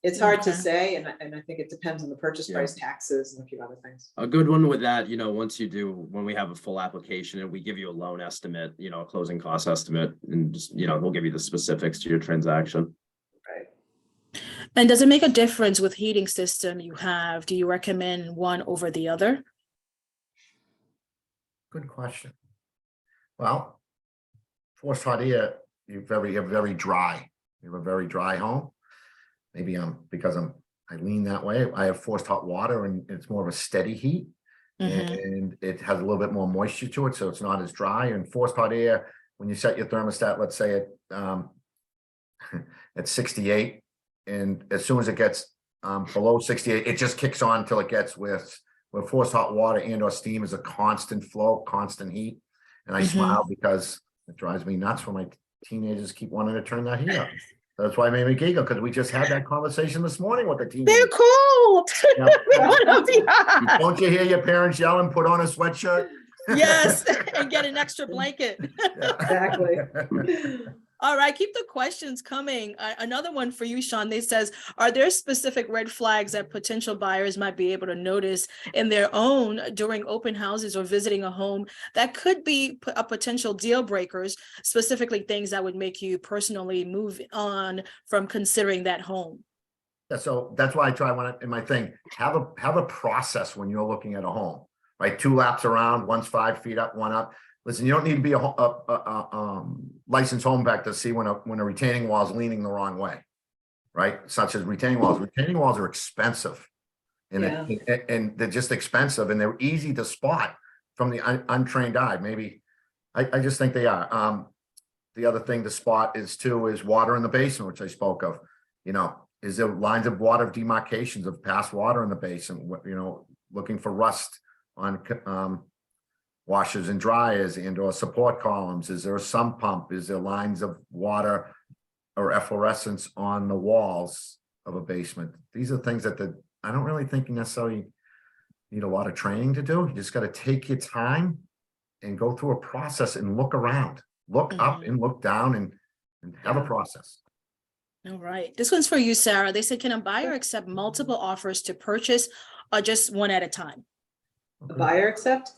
S3: it's hard to say, and I think it depends on the purchase price, taxes, and a few other things.
S2: A good one with that, when we have a full application and we give you a loan estimate, a closing cost estimate, and just, we'll give you the specifics to your transaction.
S3: Right.
S1: And does it make a difference with heating system you have? Do you recommend one over the other?
S4: Good question. Well, forced hot air, you're very dry. You have a very dry home. Maybe because I lean that way. I have forced hot water, and it's more of a steady heat, and it has a little bit more moisture to it, so it's not as dry. And forced hot air, when you set your thermostat, let's say at 68, and as soon as it gets below 68, it just kicks on until it gets where forced hot water and or steam is a constant flow, constant heat. And I smile because it drives me nuts when my teenagers keep wanting to turn that heat up. That's why I made me giggle, because we just had that conversation this morning with the teenagers.
S1: They're cold.
S4: Yep. Don't you hear your parents yelling, put on a sweatshirt?
S1: Yes, and get an extra blanket.
S3: Exactly.
S1: All right, keep the questions coming. Another one for you, Sean. They says, are there specific red flags that potential buyers might be able to notice in their own during open houses or visiting a home that could be a potential deal breakers, specifically things that would make you personally move on from considering that home?
S4: Yeah, so that's why I try in my thing, have a process when you're looking at a home, right? 2 laps around, one's 5 feet up, one up. Listen, you don't need to be a licensed home back to see when a retaining wall is leaning the wrong way, right? Such as retaining walls. Retaining walls are expensive, and and they're just expensive, and they're easy to spot from the untrained eye. Maybe I just think they are. The other thing to spot is water in the basement, which I spoke of. Is there lines of water demarcations of past water in the basin? Looking for rust on washers and dryers and or support columns. Is there a sump pump? Is there lines of water or efflorescence on the walls of a basement? These are things that I don't really think you necessarily need a lot of training to do. You just got to take your time and go through a process and look around, look up and look down and have a process.
S1: All right. This one's for you, Sarah. They said, can a buyer accept multiple offers to purchase or just one at a time?
S3: A buyer accept?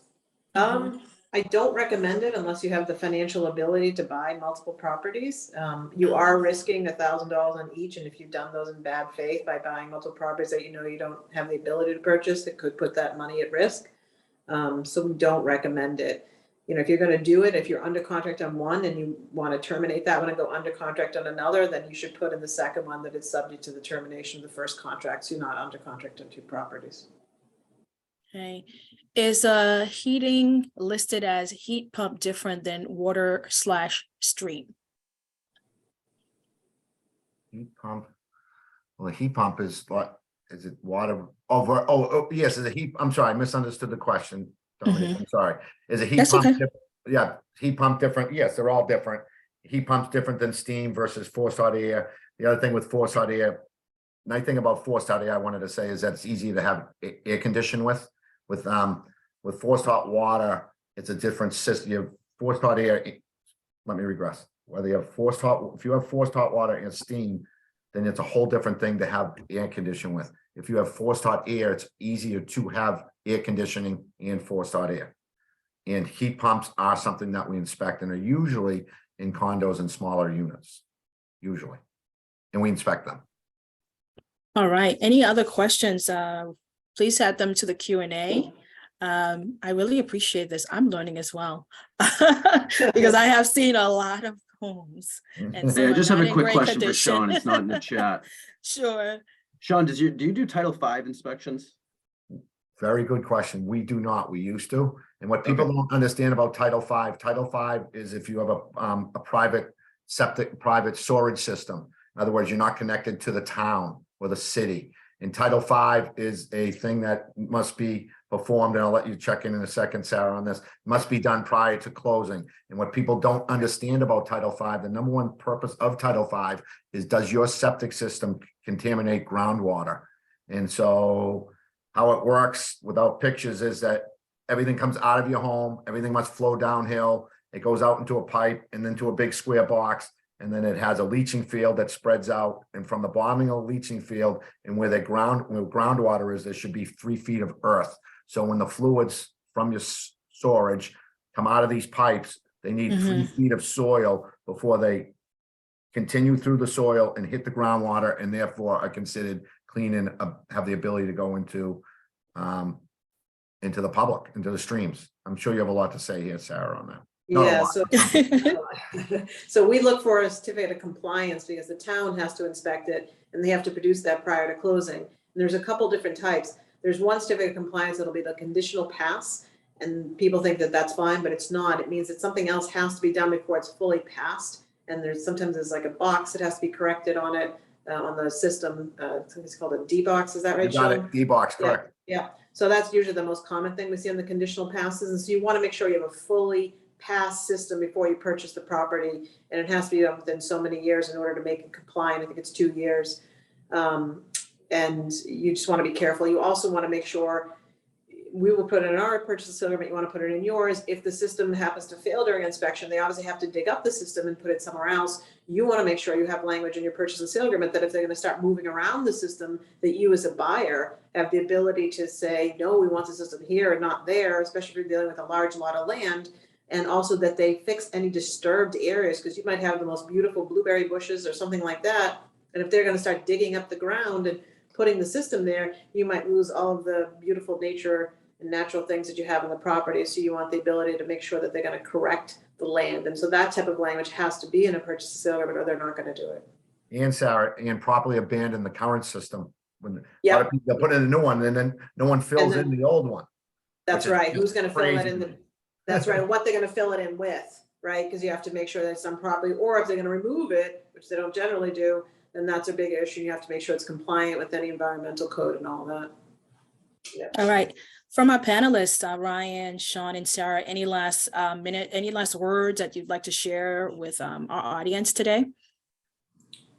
S3: I don't recommend it unless you have the financial ability to buy multiple properties. You are risking $1,000 on each, and if you've done those in bad faith by buying multiple properties that you don't have the ability to purchase, it could put that money at risk. So we don't recommend it. If you're going to do it, if you're under contract on one and you want to terminate that one and go under contract on another, then you should put in the second one that it's subject to the termination of the first contract, so you're not under contract on two properties.
S1: Okay. Is heating listed as heat pump different than water/stream?
S4: Heat pump. Well, the heat pump is what? Is it water over? Oh, yes, is a heat. I'm sorry, I misunderstood the question. Dominic, I'm sorry. Is a heat
S1: That's
S4: pump
S1: okay.
S4: different? Yeah, heat pump different. Yes, they're all different. Heat pump's different than steam versus forced hot air. The other thing with forced hot air, nice thing about forced hot air I wanted to say is that it's easy to have air condition with forced hot water. It's a different system. You have forced hot air. Let me regress. Whether you have forced hot, if you have forced hot water and steam, then it's a whole different thing to have air condition with. If you have forced hot air, it's easier to have air conditioning and forced hot air. And heat pumps are something that we inspect and are usually in condos and smaller units, usually. And we inspect them.
S1: All right. Any other questions? Please add them to the Q&A. I really appreciate this. I'm learning as well because I have seen a lot of homes. And
S2: Hey, I just have a quick question
S1: condition.
S2: for Sean. It's not in the chat.
S1: Sure.
S2: Sean, do you do Title V inspections?
S4: Very good question. We do not. We used to. And what people don't understand about Title V is if you have a private septic, private storage system. In other words, you're not connected to the town or the city. And Title V is a thing that must be performed, and I'll let you check in a second, Sarah, on this. Must be done prior to closing. And what people don't understand about Title V, the number one purpose of Title V is, does your septic system contaminate groundwater? And so how it works without pictures is that everything comes out of your home, everything must flow downhill, it goes out into a pipe and then to a big square box, and then it has a leaching field that spreads out, and from the bottom of the leaching field and where groundwater is, there should be 3 feet of earth. So when the fluids from your storage come out of these pipes, they need 3 feet of soil before they continue through the soil and hit the groundwater, and therefore are considered clean and have the ability to go into the public, into the streams. I'm sure you have a lot to say here, Sarah, on that.
S3: Yeah, so we look for a certificate of compliance because the town has to inspect it and they have to produce that prior to closing. And there's a couple different types. There's one certificate of compliance that'll be the conditional pass, and people think that that's fine, but it's not. It means that something else has to be done before it's fully passed. And sometimes there's like a box that has to be corrected on it, on the system. It's called a D box. Is that right,
S4: Sean?
S3: Sean?
S4: D box, correct.
S3: Yeah. So that's usually the most common thing we see on the conditional passes. And so you want to make sure you have a fully passed system before you purchase the property, and it has to be within so many years in order to make it compliant. I think it's 2 years. And you just want to be careful. You also want to make sure, we will put it in our purchase of seal agreement, you want to put it in yours. If the system happens to fail during inspection, they obviously have to dig up the system and put it somewhere else. You want to make sure you have language in your purchase and sale agreement that if they're going to start moving around the system, that you as a buyer have the ability to say, no, we want the system here and not there, especially if you're dealing with a large lot of land. And also that they fix any disturbed areas, because you might have the most beautiful blueberry bushes or something like that. And if they're going to start digging up the ground and putting the system there, you might lose all of the beautiful nature and natural things that you have on the property. So you want the ability to make sure that they're going to correct the land. And so that type of language has to be in a purchase and sale agreement, or they're not going to do it.
S4: And Sarah, and properly abandon the current system. When a lot of people put in a new one and then no one fills in the old one.
S3: That's right. Who's going to fill that in?
S4: Crazy.
S3: That's right. What they're going to fill it in with, right? Because you have to make sure that it's done properly, or if they're going to remove it, which they don't generally do, then that's a big issue. You have to make sure it's compliant with any environmental code and all that. Yeah.
S1: All right. From our panelists, Ryan, Sean, and Sarah, any last any last words that you'd like to share with our audience today?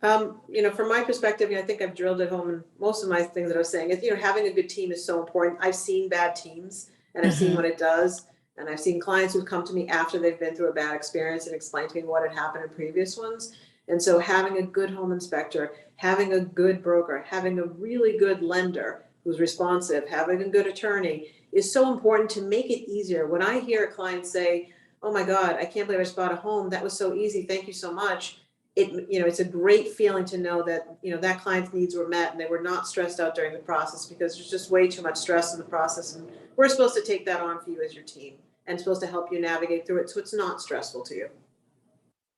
S3: From my perspective, I think I've drilled it home in most of my things that I was saying. Is, having a good team is so important. I've seen bad teams and I've seen what it does. And I've seen clients who've come to me after they've been through a bad experience and explained to me what had happened in previous ones. And so having a good home inspector, having a good broker, having a really good lender who's responsive, having a good attorney is so important to make it easier. When I hear a client say, oh my God, I can't believe I just bought a home. That was so easy. Thank you so much. It's a great feeling to know that, that client's needs were met and they were not stressed out during the process, because there's just way too much stress in the process. And we're supposed to take that on for you as your team and supposed to help you navigate through it so it's not stressful to you.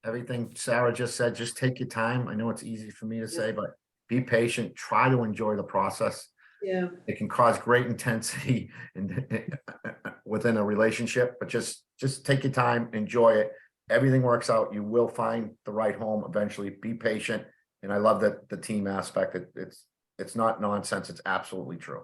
S4: Everything Sarah just said, just take your time. I know it's easy for me to say, but be patient, try to enjoy the process.
S3: Yeah.
S4: It can cause great intensity within a relationship, but just take your time, enjoy it. Everything works out. You will find the right home eventually. Be patient. And I love that the team aspect. It's not nonsense. It's absolutely true.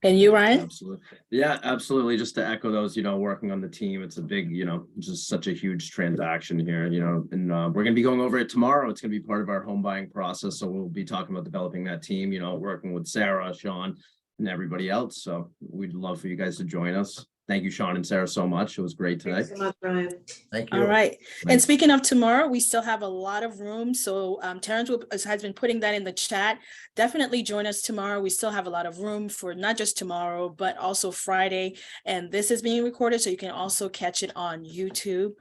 S1: And you, Ryan?
S2: Absolutely. Yeah, absolutely. Just to echo those, working on the team, it's a big, just such a huge transaction here, and we're going to be going over it tomorrow. It's going to be part of our home buying process. So we'll be talking about developing that team, working with Sarah, Sean, and everybody else. So we'd love for you guys to join us. Thank you, Sean and Sarah, so much. It was great today.
S3: Thanks so much, Brian.
S4: Thank you.
S1: All right. And
S2: Thanks.
S1: speaking of tomorrow, we still have a lot of room. So Terrence has been putting that in the chat. Definitely join us tomorrow. We still have a lot of room for not just tomorrow, but also Friday. And this is being recorded, so you can also catch it on YouTube.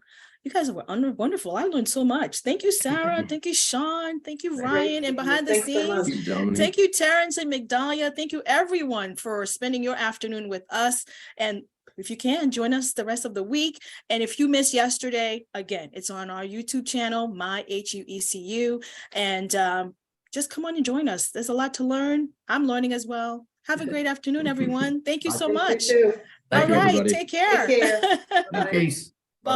S1: You guys were wonderful. I learned so much. Thank you, Sarah. Thank you, Sean. Thank you, Ryan. And behind the
S3: Thanks so much.
S1: scenes, thank you, Terrence and Migdalia. Thank you, everyone, for spending your afternoon with us. And if you can, join us the rest of the week. And if you missed yesterday, again, it's on our YouTube channel, My HUECU. And just come on and join us. There's a lot to learn. I'm learning as well. Have a great afternoon, everyone. Thank you so much.
S3: You too.
S1: All
S2: Thank you,
S1: right,
S2: everybody.
S1: take care.
S3: Take care.
S4: Peace.
S1: Bye.